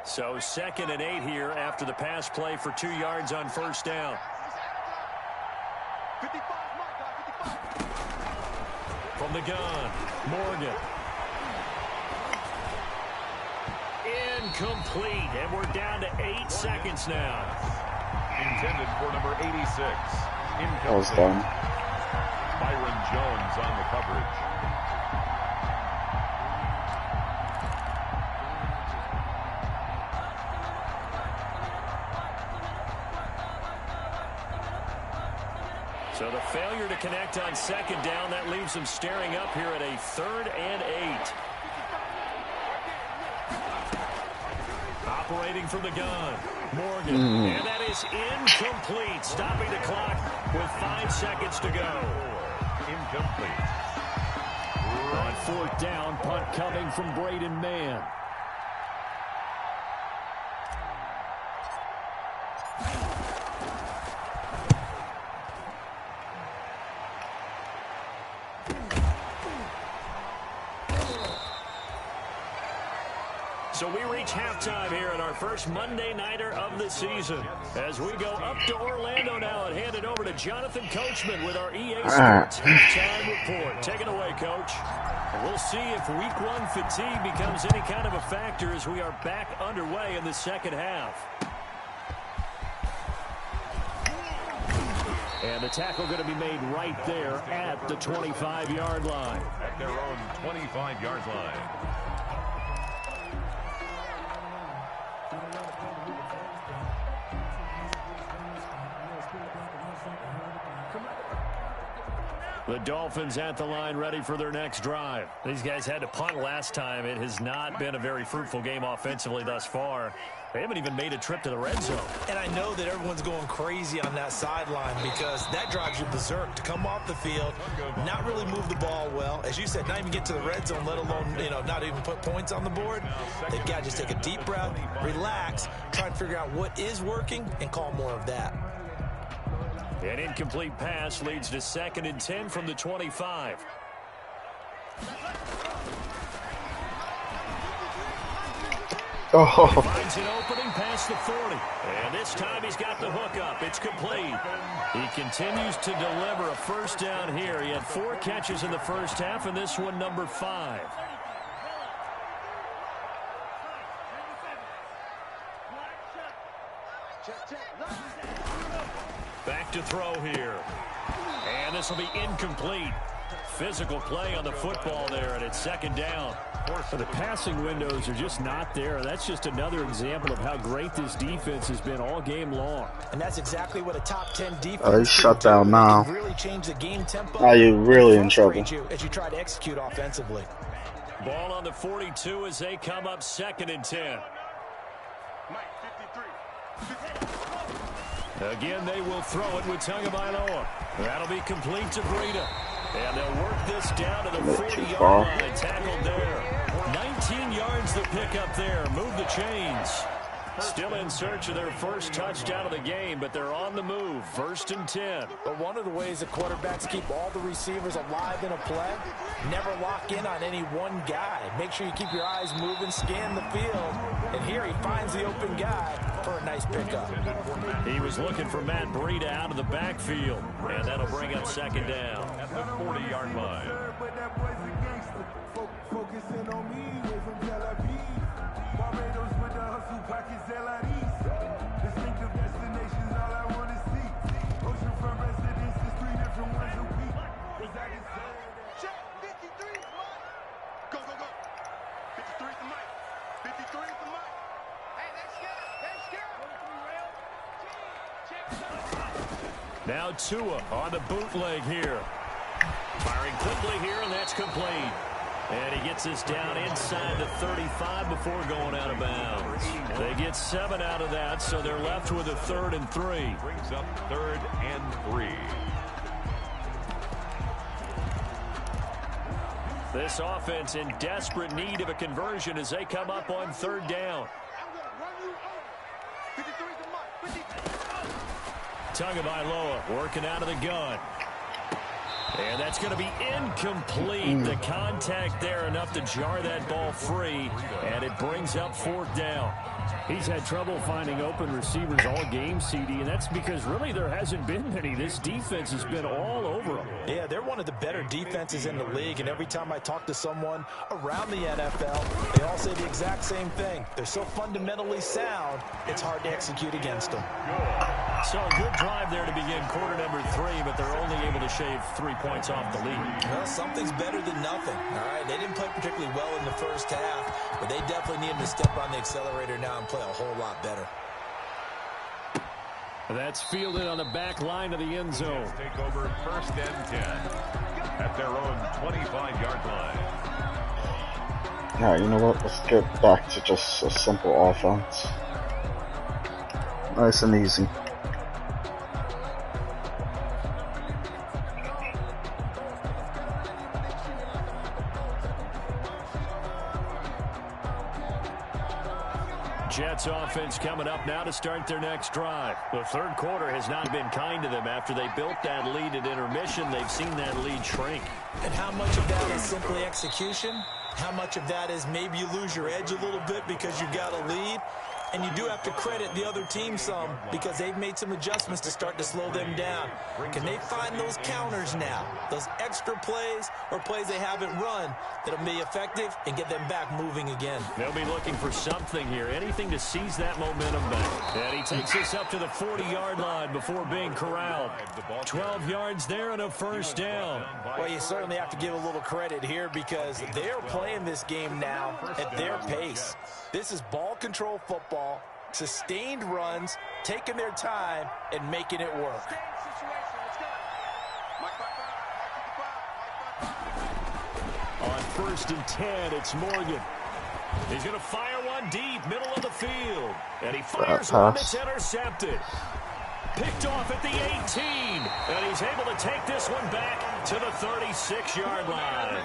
[SPEAKER 7] So 2nd and 8 here after the pass play for 2 yards on 1st down. From the gun, Morgan. Incomplete, and we're down to 8 seconds now.
[SPEAKER 4] Intended for number 86.
[SPEAKER 1] that was dumb.
[SPEAKER 4] Byron Jones on the coverage.
[SPEAKER 7] So the failure to connect on 2nd down, that leaves them staring up here at a 3rd and 8. Operating from the gun, Morgan. And that is incomplete, stopping the clock with 5 seconds to go.
[SPEAKER 4] Incomplete.
[SPEAKER 7] On 4th down, punt coming from Braden Mann.
[SPEAKER 2] So we reach halftime here in our first Monday Nighter of the season. As we go up to Orlando now and hand it over to Jonathan Coachman with our EA Sports halftime report. Take it away, Coach. We'll see if Week 1 fatigue becomes any kind of a factor as we are back underway in the second half. And the tackle going to be made right there at the 25-yard line.
[SPEAKER 4] At their own 25-yard line.
[SPEAKER 2] The Dolphins at the line ready for their next drive. These guys had to punt last time. It has not been a very fruitful game offensively thus far. They haven't even made a trip to the red zone.
[SPEAKER 8] And I know that everyone's going crazy on that sideline because that drives you berserk to come off the field, not really move the ball well. As you said, not even get to the red zone, let alone, not even put points on the board. They've got to just take a deep breath, relax, try and figure out what is working, and call more of that.
[SPEAKER 2] An incomplete pass leads to 2nd and 10 from the 25.
[SPEAKER 1] Oh.
[SPEAKER 2] Finds an opening past the 40. And this time he's got the hook up. It's complete. He continues to deliver a first down here. He had 4 catches in the first half, and this one number 5. Back to throw here. And this will be incomplete. Physical play on the football there, and it's 2nd down. The passing windows are just not there. That's just another example of how great this defense has been all game long.
[SPEAKER 8] And that's exactly what a top 10 defense
[SPEAKER 1] he's shut down now.
[SPEAKER 8] really change the game tempo.
[SPEAKER 1] Now you're really in trouble.
[SPEAKER 8] As you try to execute offensively.
[SPEAKER 2] Ball on the 42 as they come up 2nd and 10. Again, they will throw it with Tagovailoa. That'll be complete to Breida. And they'll work this down to the 40-yard line. Tackled there. 19 yards to pick up there. Move the chains. Still in search of their first touchdown of the game, but they're on the move. 1st and 10.
[SPEAKER 8] But one of the ways that quarterbacks keep all the receivers alive in a play, never lock in on any one guy. Make sure you keep your eyes moving, scan the field. And here he finds the open guy for a nice pickup.
[SPEAKER 2] He was looking for Matt Breida out of the backfield, and that'll bring up 2nd down.
[SPEAKER 4] At the 40-yard line.
[SPEAKER 9] Focusing on me, way from Tel Aviv. Barbados with the hustle pockets, LIDs. Distinctive destinations, all I want to see. Oceanfront residences, 3 different ones a week. Cause I can say that.
[SPEAKER 6] Check, 53 is mine. Go, go, go. 53 is the mic. 53 is the mic. Hey, let's go. Let's go. 23 rail. Check.
[SPEAKER 2] Now Tua on the bootleg here. Firing quickly here, and that's complete. And he gets this down inside the 35 before going out of bounds. They get 7 out of that, so they're left with a 3rd and 3.
[SPEAKER 4] Brings up 3rd and 3.
[SPEAKER 2] This offense in desperate need of a conversion as they come up on 3rd down.
[SPEAKER 6] I'm going to run you over. 53 is the mic.
[SPEAKER 2] Tagovailoa working out of the gun. And that's going to be incomplete. The contact there enough to jar that ball free, and it brings up 4th down. He's had trouble finding open receivers all game, CD, and that's because really there hasn't been many. This defense has been all over them.
[SPEAKER 8] Yeah, they're one of the better defenses in the league, and every time I talk to someone around the NFL, they all say the exact same thing. They're so fundamentally sound, it's hard to execute against them.
[SPEAKER 2] So a good drive there to begin quarter number 3, but they're only able to shave 3 points off the lead.
[SPEAKER 8] Well, something's better than nothing. All right, they didn't play particularly well in the first half, but they definitely needed to step on the accelerator now and play a whole lot better.
[SPEAKER 2] That's fielded on the back line of the end zone.
[SPEAKER 4] Take over 1st and 10 at their own 25-yard line.
[SPEAKER 1] Alright, you know what? Let's get back to just a simple offense. Nice and easy.
[SPEAKER 2] Jets offense coming up now to start their next drive. The 3rd quarter has not been kind to them. After they built that lead at intermission, they've seen that lead shrink.
[SPEAKER 8] And how much of that is simply execution? How much of that is maybe you lose your edge a little bit because you've got a lead? And you do have to credit the other team some because they've made some adjustments to start to slow them down. Can they find those counters now, those extra plays or plays they haven't run that'll be effective and get them back moving again?
[SPEAKER 2] They'll be looking for something here, anything to seize that momentum back. And he takes this up to the 40-yard line before being corralled. 12 yards there and a first down.
[SPEAKER 8] Well, you certainly have to give a little credit here because they're playing this game now at their pace. This is ball control football, sustained runs, taking their time, and making it work.
[SPEAKER 2] On 1st and 10, it's Morgan. He's going to fire one deep, middle of the field. And he fires one that's intercepted. Picked off at the 18. And he's able to take this one back to the 36-yard line.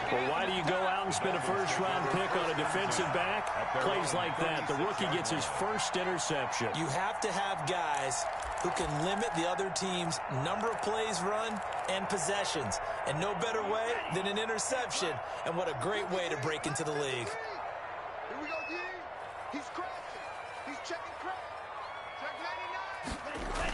[SPEAKER 2] Well, why do you go out and spend a first-round pick on a defensive back? Plays like that. The rookie gets his first interception.
[SPEAKER 8] You have to have guys who can limit the other team's number of plays run and possessions. And no better way than an interception. And what a great way to break into the league.
[SPEAKER 6] Here we go, D. He's crashing. He's checking crack. Check 99.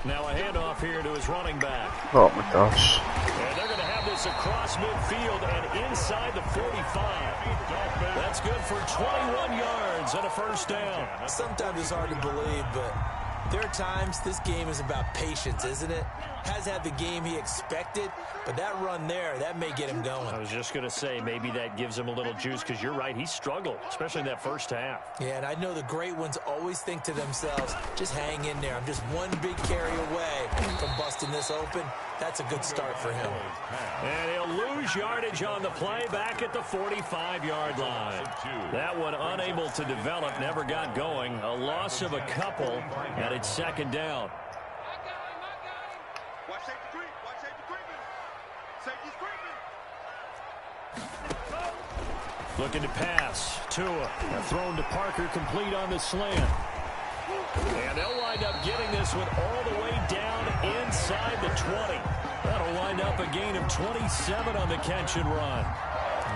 [SPEAKER 2] Now a handoff here to his running back.
[SPEAKER 1] Oh my gosh.
[SPEAKER 2] And they're going to have this across midfield and inside the 45. That's good for 21 yards and a first down.
[SPEAKER 8] Sometimes it's hard to believe, but there are times this game is about patience, isn't it? Has had the game he expected, but that run there, that may get him going.
[SPEAKER 2] I was just going to say, maybe that gives him a little juice, because you're right, he struggled, especially in that first half.
[SPEAKER 8] Yeah, and I know the great ones always think to themselves, just hang in there. I'm just one big carry away from busting this open. That's a good start for him.
[SPEAKER 2] And he'll lose yardage on the play back at the 45-yard line. That one unable to develop, never got going. A loss of a couple, and it's second down.
[SPEAKER 6] Watch safety creep. Watch safety creeping. Safety's creeping.
[SPEAKER 2] Looking to pass. Tua. Thrown to Parker, complete on the slant. And they'll wind up getting this one all the way down inside the 20. That'll wind up a gain of 27 on the catch and run.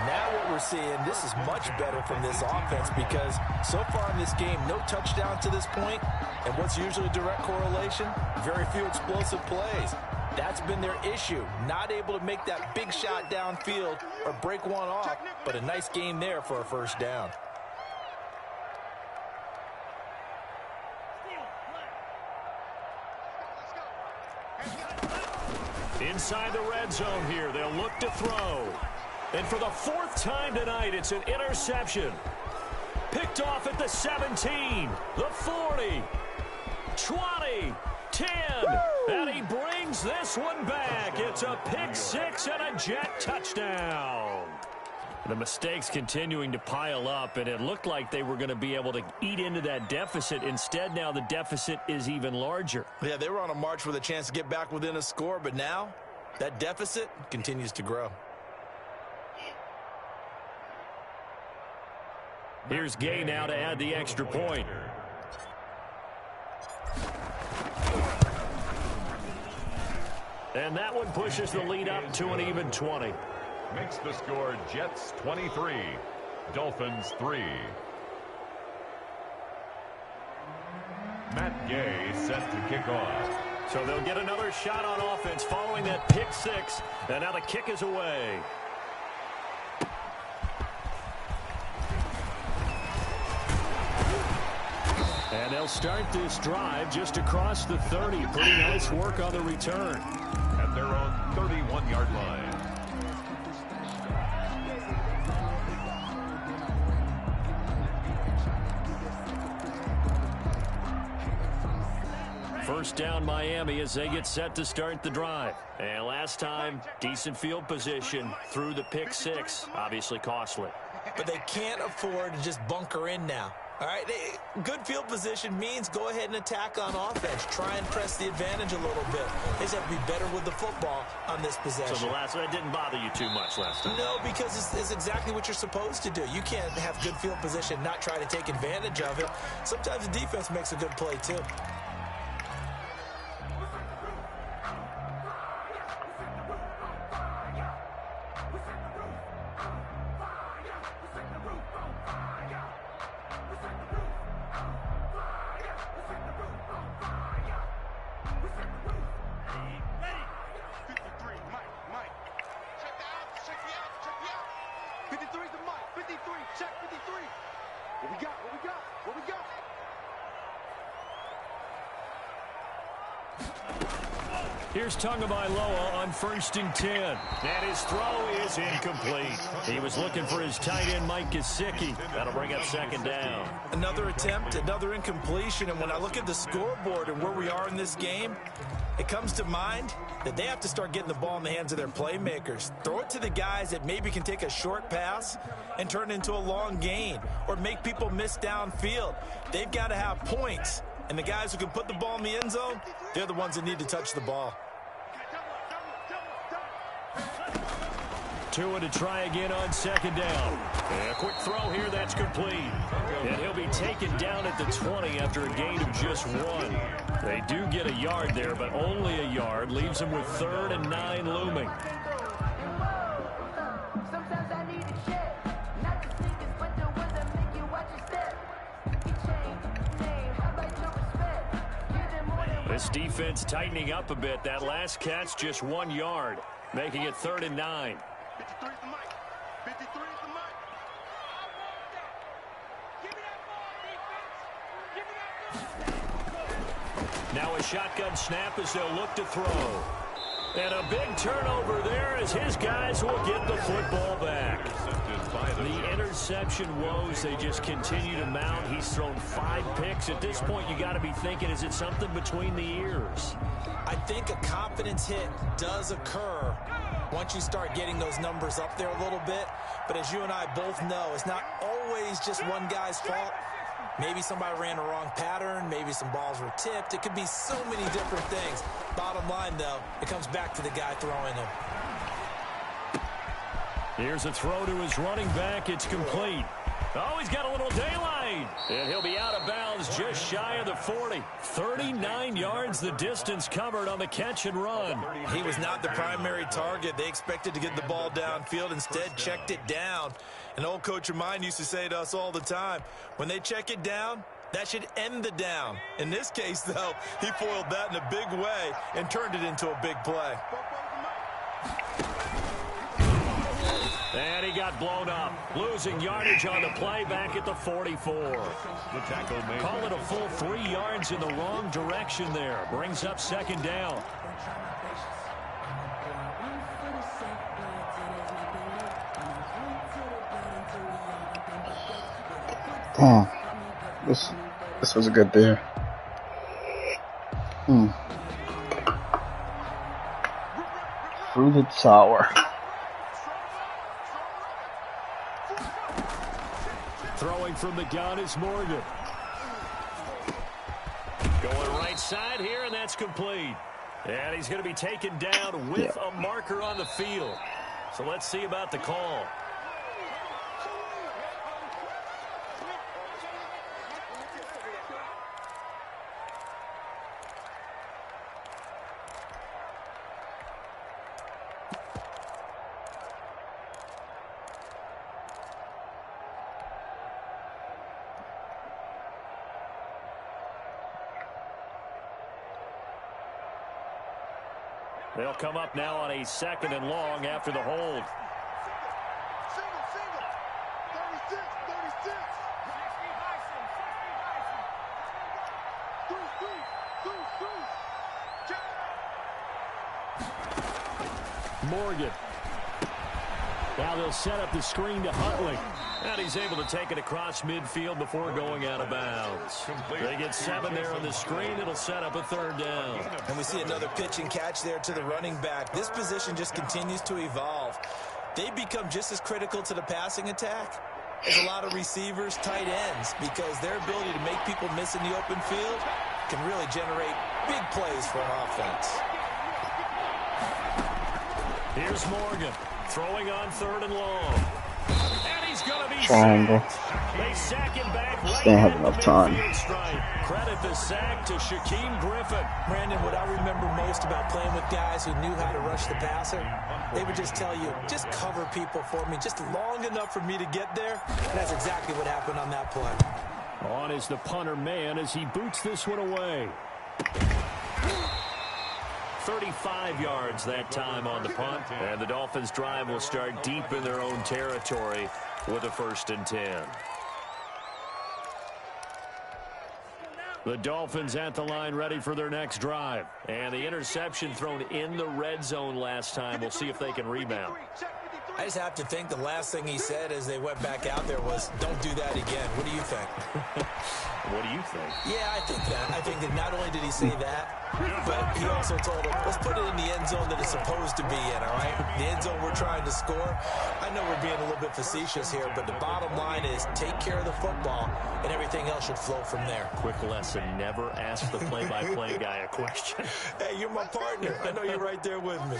[SPEAKER 8] Now what we're seeing, this is much better from this offense because so far in this game, no touchdown to this point, and what's usually a direct correlation? Very few explosive plays. That's been their issue. Not able to make that big shot downfield or break one off, but a nice gain there for a first down.
[SPEAKER 2] Inside the red zone here, they'll look to throw. And for the fourth time tonight, it's an interception. Picked off at the 17, the 40, 20, 10. And he brings this one back. It's a pick six and a Jet touchdown. The mistakes continuing to pile up, and it looked like they were going to be able to eat into that deficit. Instead, now the deficit is even larger.
[SPEAKER 8] Yeah, they were on a march with a chance to get back within a score, but now that deficit continues to grow.
[SPEAKER 2] Here's Gay now to add the extra point. And that one pushes the lead up to an even 20.
[SPEAKER 4] Makes the score Jets 23, Dolphins 3. Matt Gay set to kick off.
[SPEAKER 2] So they'll get another shot on offense following that pick six. And now the kick is away. And they'll start this drive just across the 30. Pretty nice work on the return.
[SPEAKER 4] At their own 31-yard line.
[SPEAKER 2] First down Miami as they get set to start the drive. And last time, decent field position through the pick six. Obviously costly.
[SPEAKER 8] But they can't afford to just bunker in now. All right, good field position means go ahead and attack on offense. Try and press the advantage a little bit. They just have to be better with the football on this possession.
[SPEAKER 2] So that didn't bother you too much last time?
[SPEAKER 8] No, because it's exactly what you're supposed to do. You can't have good field position, not try to take advantage of it. Sometimes the defense makes a good play too.
[SPEAKER 2] Here's Tagovailoa on 1st and 10. And his throw is incomplete. He was looking for his tight end, Mike Gesicki. That'll bring up 2nd down.
[SPEAKER 8] Another attempt, another incompletion. And when I look at the scoreboard and where we are in this game, it comes to mind that they have to start getting the ball in the hands of their playmakers. Throw it to the guys that maybe can take a short pass and turn it into a long gain or make people miss downfield. They've got to have points. And the guys who can put the ball in the end zone, they're the ones that need to touch the ball.
[SPEAKER 2] Tua to try again on 2nd down. And a quick throw here, that's complete. And he'll be taken down at the 20 after a gain of just 1. They do get a yard there, but only a yard. Leaves them with 3rd and 9 looming. This defense tightening up a bit. That last catch, just 1 yard, making it 3rd and 9.
[SPEAKER 6] 53 is the mic. 53 is the mic. Give me that ball, defense. Give me that ball.
[SPEAKER 2] Now a shotgun snap as they'll look to throw. And a big turnover there as his guys will get the football back. The interception woes, they just continue to mount. He's thrown 5 picks. At this point, you got to be thinking, is it something between the ears?
[SPEAKER 8] I think a confidence hit does occur once you start getting those numbers up there a little bit. But as you and I both know, it's not always just one guy's fault. Maybe somebody ran a wrong pattern. Maybe some balls were tipped. It could be so many different things. Bottom line, though, it comes back to the guy throwing them.
[SPEAKER 2] Here's a throw to his running back. It's complete. Oh, he's got a little daylight. And he'll be out of bounds just shy of the 40. 39 yards the distance covered on the catch and run.
[SPEAKER 8] He was not the primary target. They expected to get the ball downfield. Instead, checked it down. An old coach of mine used to say to us all the time, when they check it down, that should end the down. In this case, though, he foiled that in a big way and turned it into a big play.
[SPEAKER 2] And he got blown up, losing yardage on the play back at the 44.
[SPEAKER 4] The tackle made.
[SPEAKER 2] Call it a full 3 yards in the wrong direction there. Brings up 2nd down.
[SPEAKER 1] Damn. This was a good day. Through the tower.
[SPEAKER 2] Throwing from the gun is Morgan. Going right side here, and that's complete. And he's going to be taken down with a marker on the field. So let's see about the call. They'll come up now on a 2nd and long after the hold.
[SPEAKER 6] Single. 36. 3.
[SPEAKER 2] Morgan. Now they'll set up the screen to Huntley. And he's able to take it across midfield before going out of bounds. They get 7 there on the screen. It'll set up a 3rd down.
[SPEAKER 8] And we see another pitch and catch there to the running back. This position just continues to evolve. They become just as critical to the passing attack as a lot of receivers, tight ends, because their ability to make people miss in the open field can really generate big plays for an offense.
[SPEAKER 2] Here's Morgan throwing on 3rd and long. And he's going to be
[SPEAKER 1] Triangle.
[SPEAKER 2] sacked. They sack him back right
[SPEAKER 1] Don't have
[SPEAKER 2] at
[SPEAKER 1] enough
[SPEAKER 2] the
[SPEAKER 1] time.
[SPEAKER 2] midfield stripe. Credit the sack to Shaquem Griffin.
[SPEAKER 8] Brandon, what I remember most about playing with guys who knew how to rush the passer, they would just tell you, just cover people for me, just long enough for me to get there. And that's exactly what happened on that play.
[SPEAKER 2] On is the punter man as he boots this one away. 35 yards that time on the punt. And the Dolphins drive will start deep in their own territory with a 1st and 10. The Dolphins at the line ready for their next drive. And the interception thrown in the red zone last time. We'll see if they can rebound.
[SPEAKER 8] I just have to think the last thing he said as they went back out there was, don't do that again. What do you think?
[SPEAKER 2] What do you think?
[SPEAKER 8] Yeah, I think that. I think that not only did he say that, but he also told him, let's put it in the end zone that it's supposed to be in, all right? The end zone we're trying to score. I know we're being a little bit facetious here, but the bottom line is take care of the football, and everything else should flow from there.
[SPEAKER 2] Quick lesson, never ask the play-by-play guy a question.
[SPEAKER 8] Hey, you're my partner. I know you're right there with me.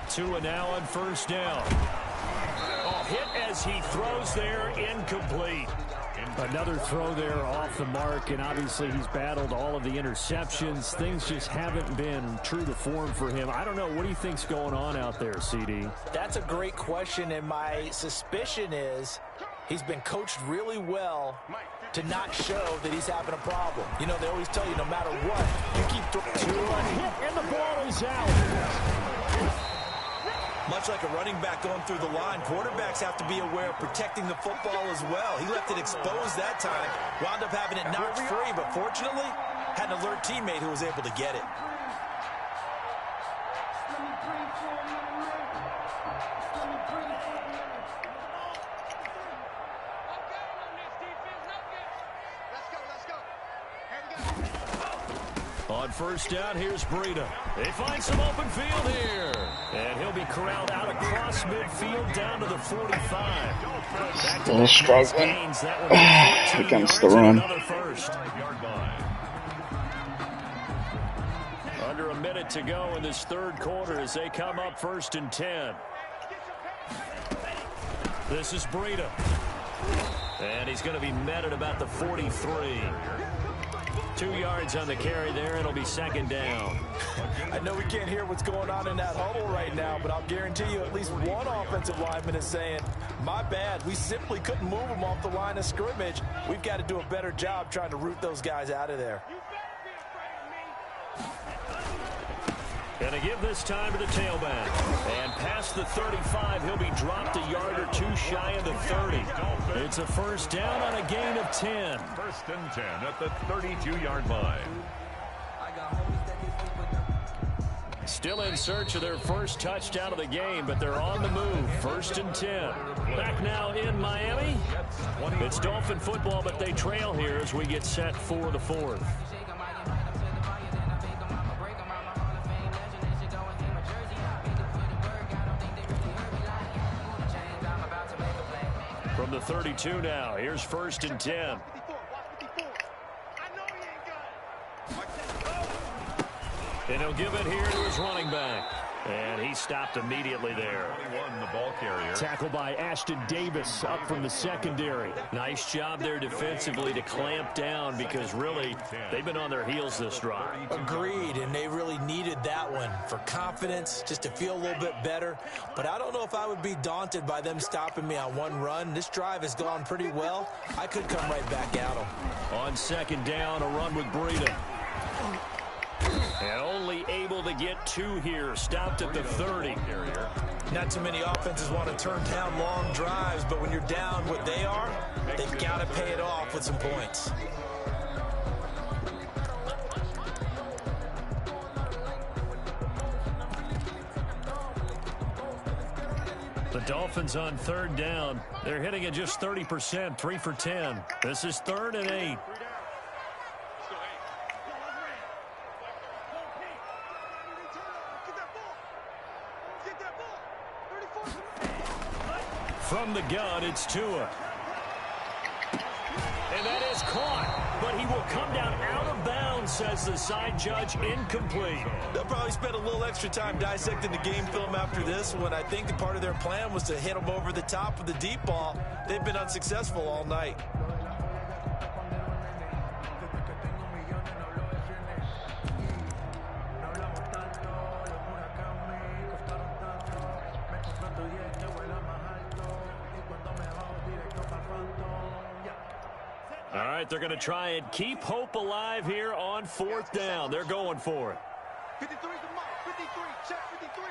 [SPEAKER 2] Tua now on first down. Oh, hit as he throws there, incomplete. Another throw there off the mark, and obviously he's battled all of the interceptions. Things just haven't been true to form for him. I don't know. What do you think's going on out there, CD?
[SPEAKER 8] That's a great question, and my suspicion is he's been coached really well to not show that he's having a problem. You know, they always tell you no matter what, you keep throwing.
[SPEAKER 2] Tua hit, and the ball is out.
[SPEAKER 8] Much like a running back going through the line, quarterbacks have to be aware of protecting the football as well. He left it exposed that time, wound up having it knocked free, but fortunately, had an alert teammate who was able to get it.
[SPEAKER 2] On first down, here's Breida. They find some open field here. And he'll be corralled out across midfield down to the 45.
[SPEAKER 1] Still struggling against the run.
[SPEAKER 2] Under a minute to go in this third quarter as they come up 1st and 10. This is Breida. And he's going to be met at about the 43. 2 yards on the carry there. It'll be 2nd down.
[SPEAKER 8] I know we can't hear what's going on in that huddle right now, but I'll guarantee you at least one offensive lineman is saying, my bad, we simply couldn't move them off the line of scrimmage. We've got to do a better job trying to root those guys out of there.
[SPEAKER 2] Gonna give this time to the tailback. And past the 35, he'll be dropped a yard or two shy of the 30. It's a first down on a gain of 10.
[SPEAKER 4] 1st and 10 at the 32-yard line.
[SPEAKER 2] Still in search of their first touchdown of the game, but they're on the move. 1st and 10. Back now in Miami. It's Dolphin football, but they trail here as we get set for the 4th. From the 32 now, here's 1st and 10. And he'll give it here to his running back. And he stopped immediately there.
[SPEAKER 4] 21, the ball carrier.
[SPEAKER 2] Tackled by Ashton Davis up from the secondary. Nice job there defensively to clamp down because really they've been on their heels this drive.
[SPEAKER 8] Agreed, and they really needed that one for confidence, just to feel a little bit better. But I don't know if I would be daunted by them stopping me on one run. This drive has gone pretty well. I could come right back at them.
[SPEAKER 2] On 2nd down, a run with Breida. And only able to get 2 here. Stopped at the 30.
[SPEAKER 8] Not too many offenses want to turn down long drives, but when you're down what they are, they've got to pay it off with some points.
[SPEAKER 2] The Dolphins on 3rd down. They're hitting at just 30%, 3 for 10. This is 3rd and 8. From the gun, it's Tua. And that is caught, but he will come down out of bounds, says the side judge, incomplete.
[SPEAKER 8] They'll probably spend a little extra time dissecting the game film after this one. I think part of their plan was to hit them over the top with the deep ball. They've been unsuccessful all night.
[SPEAKER 2] All right, they're going to try and keep hope alive here on 4th down. They're going for it.
[SPEAKER 6] 53's the mark. 53. Check 53.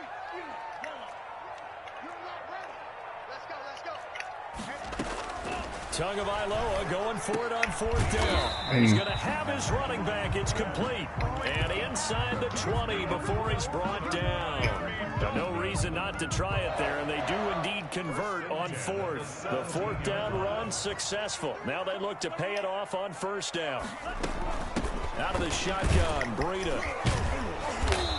[SPEAKER 6] You're not ready. Let's go.
[SPEAKER 2] Tagovailoa going for it on 4th down. He's going to have his running back. It's complete. And inside the 20 before he's brought down. No reason not to try it there, and they do indeed convert on 4th. The 4th down run successful. Now they look to pay it off on 1st down. Out of the shotgun, Breida.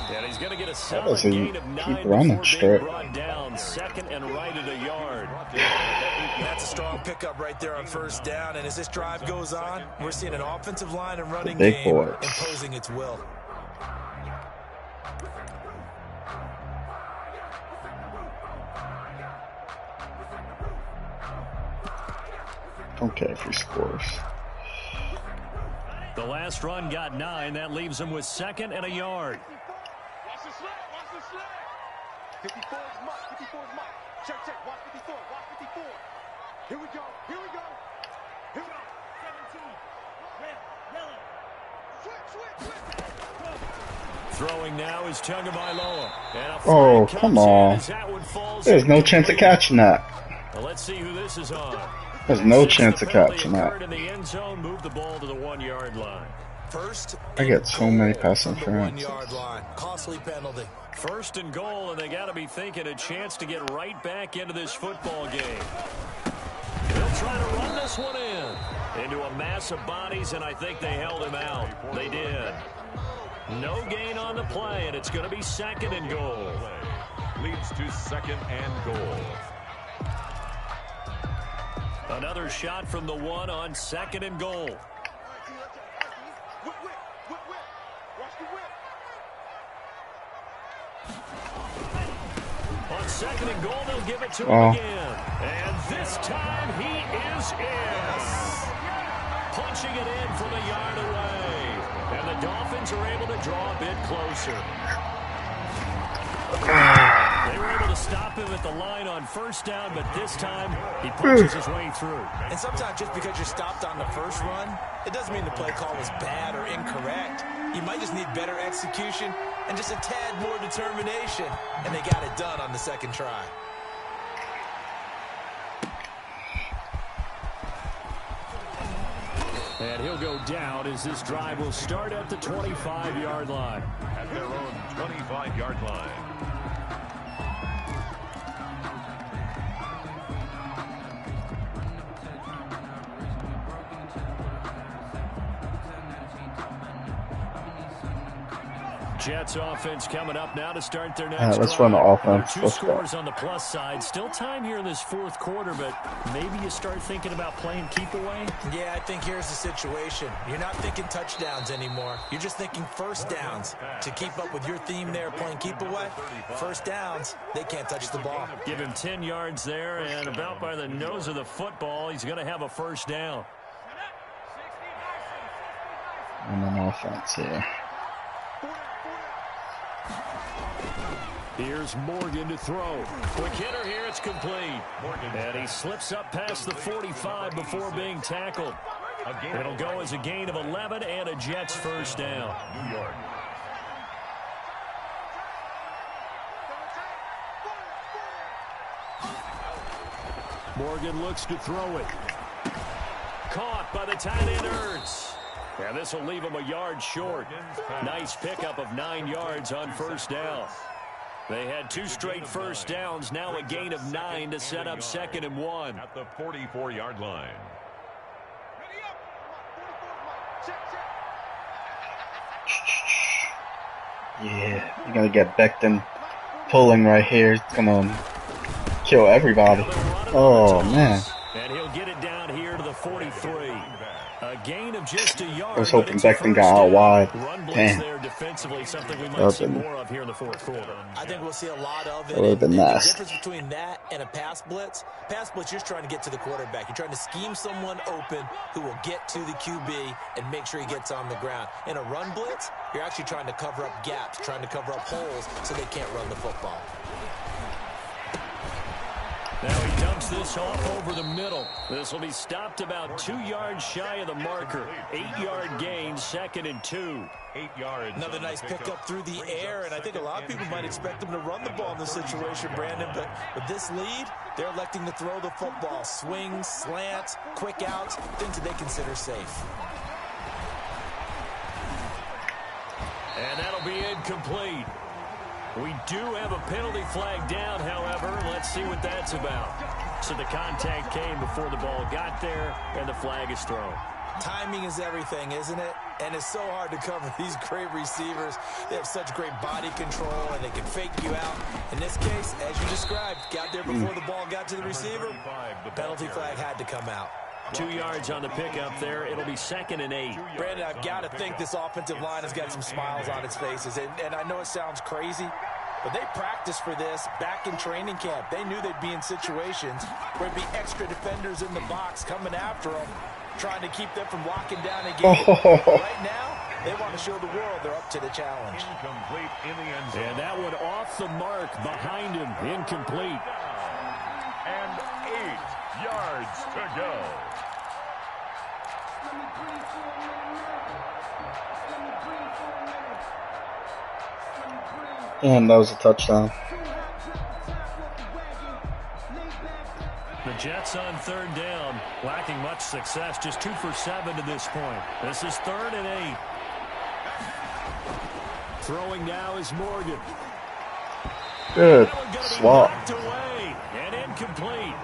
[SPEAKER 2] And he's going to get a solid gain of 9 before being brought down. 2nd and right at a yard.
[SPEAKER 8] That's a strong pickup right there on 1st down. And as this drive goes on, we're seeing an offensive line and running game imposing its will.
[SPEAKER 1] Don't care if he scores.
[SPEAKER 2] The last run got 9. That leaves him with 2nd and a yard.
[SPEAKER 6] Watch the slide. Watch the slide. 54 is Mike. 54 is Mike. Check, check. Watch 54. Watch 54. Here we go. Here we go. Here we go. 17. Red. Yellow. Switch.
[SPEAKER 2] Throwing now is Tagovailoa.
[SPEAKER 1] Oh, come on. There's no chance of catching that.
[SPEAKER 2] Well, let's see who this is on.
[SPEAKER 1] There's no chance of catching that.
[SPEAKER 2] In the end zone, move the ball to the 1-yard line.
[SPEAKER 1] I get so many pass interference.
[SPEAKER 8] Costly penalty.
[SPEAKER 2] 1st and goal, and they got to be thinking a chance to get right back into this football game. They'll try to run this one into a mass of bodies, and I think they held him out. They did. No gain on the play, and it's going to be 2nd and goal.
[SPEAKER 4] Leads to 2nd and goal.
[SPEAKER 2] Another shot from the 1 on 2nd and goal. On 2nd and goal, they'll give it to him again. And this time he is in. Punching it in from a yard away. And the Dolphins are able to draw a bit closer. They were able to stop him at the line on 1st down, but this time he punches his way through.
[SPEAKER 8] And sometimes just because you're stopped on the first run, it doesn't mean the play call was bad or incorrect. You might just need better execution and just a tad more determination. And they got it done on the 2nd try.
[SPEAKER 2] And he'll go down as this drive will start at the 25-yard line.
[SPEAKER 4] At their own 25-yard line.
[SPEAKER 2] Jets offense coming up now to start their next
[SPEAKER 1] let's run the offense.
[SPEAKER 2] 2 scores on the plus side. Still time here in this 4th quarter, but maybe you start thinking about playing keep away?
[SPEAKER 8] Yeah, I think here's the situation. You're not thinking touchdowns anymore. You're just thinking 1st downs. To keep up with your theme there, playing keep away, 1st downs, they can't touch the ball.
[SPEAKER 2] Give him 10 yards there, and about by the nose of the football, he's going to have a 1st down.
[SPEAKER 1] And an offense here.
[SPEAKER 2] Here's Morgan to throw. Quick hitter here, it's complete. And he slips up past the 45 before being tackled. It'll go as a gain of 11 and a Jets 1st down.
[SPEAKER 4] New York.
[SPEAKER 2] Morgan looks to throw it. Caught by the tight end Ertz. And this will leave him a yard short. Nice pickup of 9 yards on 1st down. They had 2 straight 1st downs, now a gain of 9 to set up 2nd and 1.
[SPEAKER 4] At the 44-yard line.
[SPEAKER 1] Yeah, you gotta get Becton pulling right here. It's gonna kill everybody. Oh, man.
[SPEAKER 2] And he'll get it down here to the 43. A gain of just a yard.
[SPEAKER 1] I was hoping Becton got out wide.
[SPEAKER 2] Damn. There defensively, something we might see more of here in the 4th quarter.
[SPEAKER 8] I think we'll see a lot of it.
[SPEAKER 1] That would have been nice.
[SPEAKER 8] The difference between that and a pass blitz, you're just trying to get to the quarterback. You're trying to scheme someone open who will get to the QB and make sure he gets on the ground. In a run blitz, you're actually trying to cover up gaps, trying to cover up holes so they can't run the football.
[SPEAKER 2] Now he dumps this off over the middle. This will be stopped about 2 yards shy of the marker. 8-yard gain, 2nd and 2.
[SPEAKER 4] 8 yards.
[SPEAKER 8] Another nice pickup through the air, and I think a lot of people might expect them to run the ball in this situation, Brandon, but with this lead, they're electing to throw the football. Swings, slants, quick outs, things that they consider safe.
[SPEAKER 2] And that'll be incomplete. We do have a penalty flag down, however. Let's see what that's about. So the contact came before the ball got there, and the flag is thrown.
[SPEAKER 8] Timing is everything, isn't it? And it's so hard to cover these great receivers. They have such great body control, and they can fake you out. In this case, as you described, got there before the ball got to the receiver. Penalty flag had to come out.
[SPEAKER 2] 2 yards on the pickup there. It'll be 2nd and 8.
[SPEAKER 8] Brandon, I've got to think this offensive line has got some smiles on its faces. And I know it sounds crazy, but they practiced for this back in training camp. They knew they'd be in situations where there'd be extra defenders in the box coming after them, trying to keep them from locking down a game. Right now, they want to show the world they're up to the challenge.
[SPEAKER 4] Incomplete in the end zone.
[SPEAKER 2] And that one off the mark behind him. Incomplete.
[SPEAKER 4] And 8 yards to go.
[SPEAKER 1] And that was a touchdown.
[SPEAKER 2] The Jets on 3rd down, lacking much success, just 2 for 7 to this point. This is 3rd and 8. Throwing now is Morgan.
[SPEAKER 1] Good swap.
[SPEAKER 2] Away and incomplete.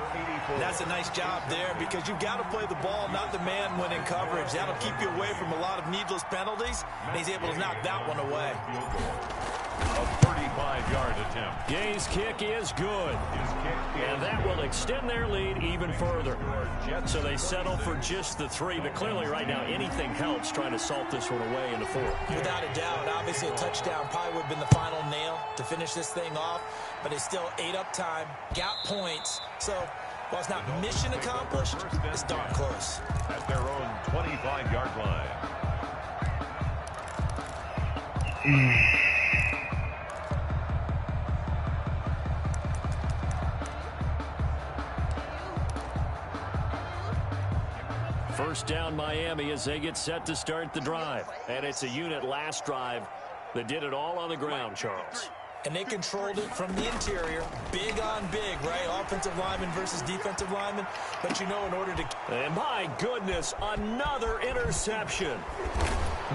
[SPEAKER 8] That's a nice job there because you've got to play the ball, not the man when in coverage. That'll keep you away from a lot of needless penalties, and he's able to knock that one away.
[SPEAKER 4] A 35-yard attempt.
[SPEAKER 2] Gay's kick is good. And that will extend their lead even further. So they settle for just the 3, but clearly right now anything helps trying to salt this one away in the 4th.
[SPEAKER 8] Without a doubt, obviously a touchdown probably would have been the final nail to finish this thing off, but it's still ate up time, got points. So while it's not mission accomplished, it's darn close.
[SPEAKER 4] At their own 25-yard line.
[SPEAKER 2] First down Miami as they get set to start the drive. And it's a unit last drive that did it all on the ground, Charles.
[SPEAKER 8] And they controlled it from the interior. Big on big, right? Offensive lineman versus defensive lineman. But you know, in order to...
[SPEAKER 2] And my goodness, another interception.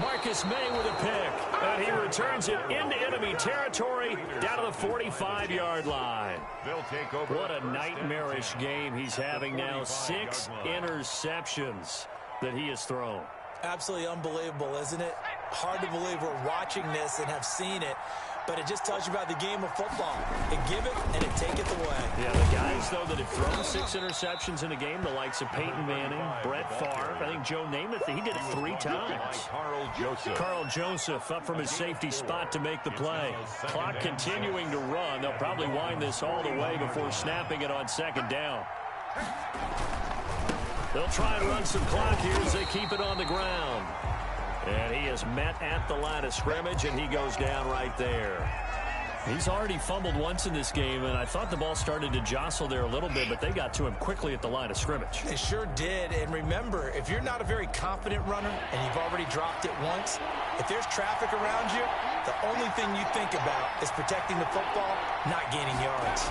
[SPEAKER 2] Marcus May with a pick. And he returns it into enemy territory down to the 45-yard line.
[SPEAKER 4] They'll take over.
[SPEAKER 2] What a nightmarish game he's having now. 6 interceptions that he has thrown.
[SPEAKER 8] Absolutely unbelievable, isn't it? Hard to believe we're watching this and have seen it. But it just tells you about the game of football. They give it and it taketh away.
[SPEAKER 2] Yeah, the guys, though, that have thrown 6 interceptions in a game, the likes of Peyton Manning, Brett Favre, I think Joe Namath, he did it 3 times. Carl Joseph up from his safety spot to make the play. Clock continuing to run. They'll probably wind this all the way before snapping it on 2nd down. They'll try and run some clock here as they keep it on the ground. And he is met at the line of scrimmage, and he goes down right there. He's already fumbled once in this game, and I thought the ball started to jostle there a little bit, but they got to him quickly at the line of scrimmage.
[SPEAKER 8] They sure did. And remember, if you're not a very confident runner and you've already dropped it once, if there's traffic around you, the only thing you think about is protecting the football, not gaining yards.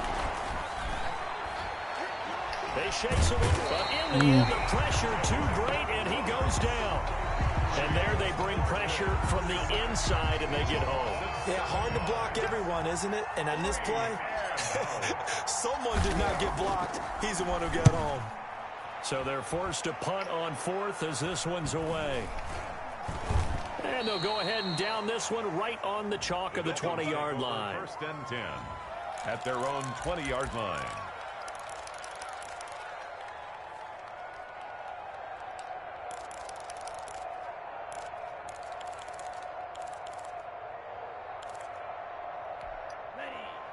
[SPEAKER 2] They shakes him, but in the end, the pressure too great, and he goes down. And there they bring pressure from the inside, and they get home.
[SPEAKER 8] Yeah, hard to block everyone, isn't it? And on this play, someone did not get blocked. He's the one who got home.
[SPEAKER 2] So they're forced to punt on 4th as this one's away. And they'll go ahead and down this one right on the chalk of the 20-yard line.
[SPEAKER 4] 1st and 10 at their own 20-yard line.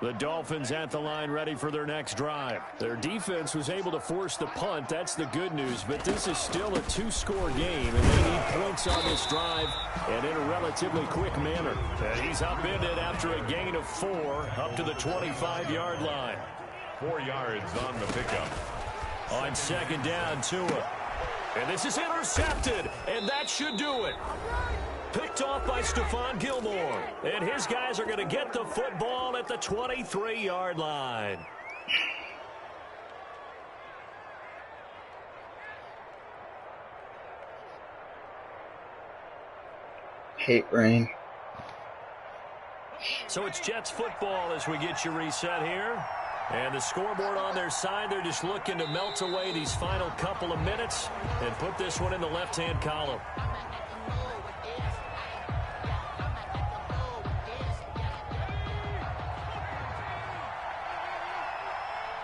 [SPEAKER 2] The Dolphins at the line ready for their next drive. Their defense was able to force the punt. That's the good news. But this is still a 2-score game, and they need points on this drive and in a relatively quick manner. And he's upended after a gain of 4 up to the 25-yard line.
[SPEAKER 4] 4 yards on the pickup.
[SPEAKER 2] On second down, Tua. And this is intercepted, and that should do it. Picked off by Stephon Gilmore. And his guys are going to get the football at the 23-yard line.
[SPEAKER 1] Hate rain.
[SPEAKER 2] So it's Jets football as we get you reset here. And the scoreboard on their side, they're just looking to melt away these final couple of minutes and put this one in the left-hand column.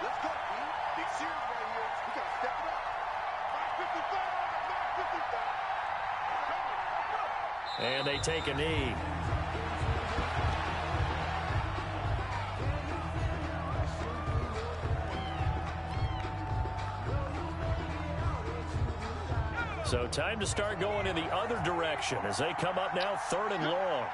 [SPEAKER 6] Let's go, man. Big series right here. We got to step it up. 555.
[SPEAKER 2] And they take a knee. So time to start going in the other direction as they come up now 3rd and long.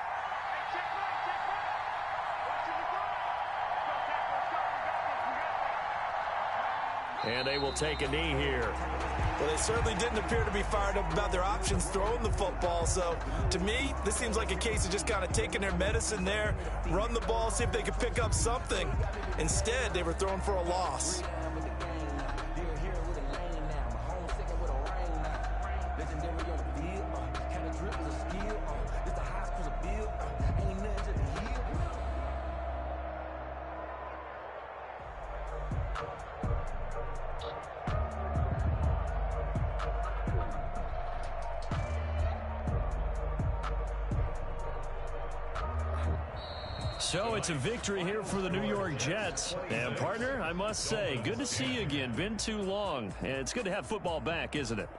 [SPEAKER 2] And they will take a knee here.
[SPEAKER 8] Well, they certainly didn't appear to be fired up about their options throwing the football. So, to me, this seems like a case of just kind of taking their medicine there, run the ball, see if they could pick up something. Instead, they were throwing for a loss.
[SPEAKER 2] So it's a victory here for the New York Jets. And, partner, I must say, good to see you again. Been too long. And it's good to have football back, isn't it?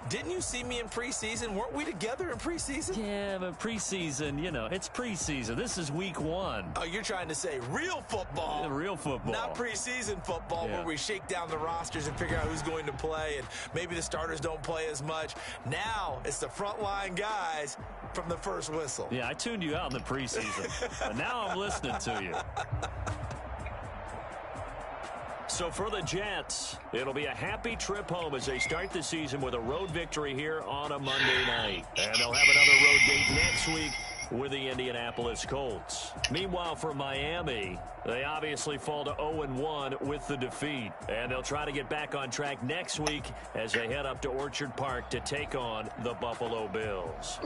[SPEAKER 8] Didn't you see me in preseason? Weren't we together in preseason?
[SPEAKER 2] Yeah, but preseason, you know, it's preseason. This is week 1.
[SPEAKER 8] Oh, you're trying to say real football.
[SPEAKER 2] Yeah, real football.
[SPEAKER 8] Not preseason football where we shake down the rosters and figure out who's going to play, and maybe the starters don't play as much. Now it's the frontline guys from the first whistle.
[SPEAKER 2] Yeah, I tuned you out in the preseason, but now I'm listening to you. So for the Jets, it'll be a happy trip home as they start the season with a road victory here on a Monday night. And they'll have another road date next week with the Indianapolis Colts. Meanwhile, for Miami, they obviously fall to 0-1 with the defeat. And they'll try to get back on track next week as they head up to Orchard Park to take on the Buffalo Bills.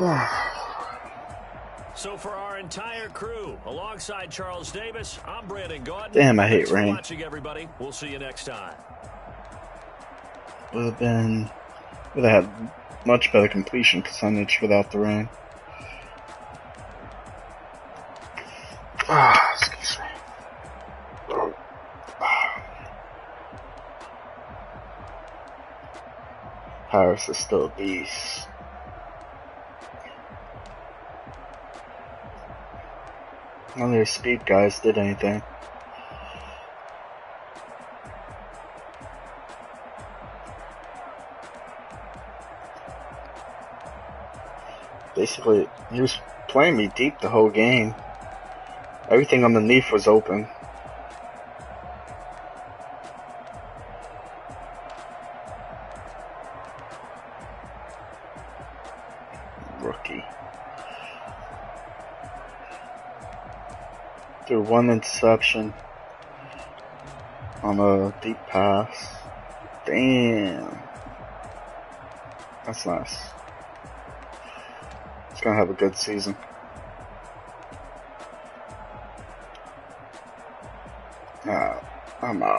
[SPEAKER 2] So for our entire crew, alongside Charles Davis, I'm Brandon Gaudin.
[SPEAKER 1] Damn, I hate
[SPEAKER 2] Thanks for
[SPEAKER 1] rain.
[SPEAKER 2] watching, everybody. We'll see you next time.
[SPEAKER 1] Would have had much better completion percentage without the rain. Excuse me. Harris is still a beast. None of their speed guys did anything. Basically, he was playing me deep the whole game. Everything underneath was open. Rookie. Threw one interception on a deep pass. Damn. That's nice. He's gonna have a good season. I'm out.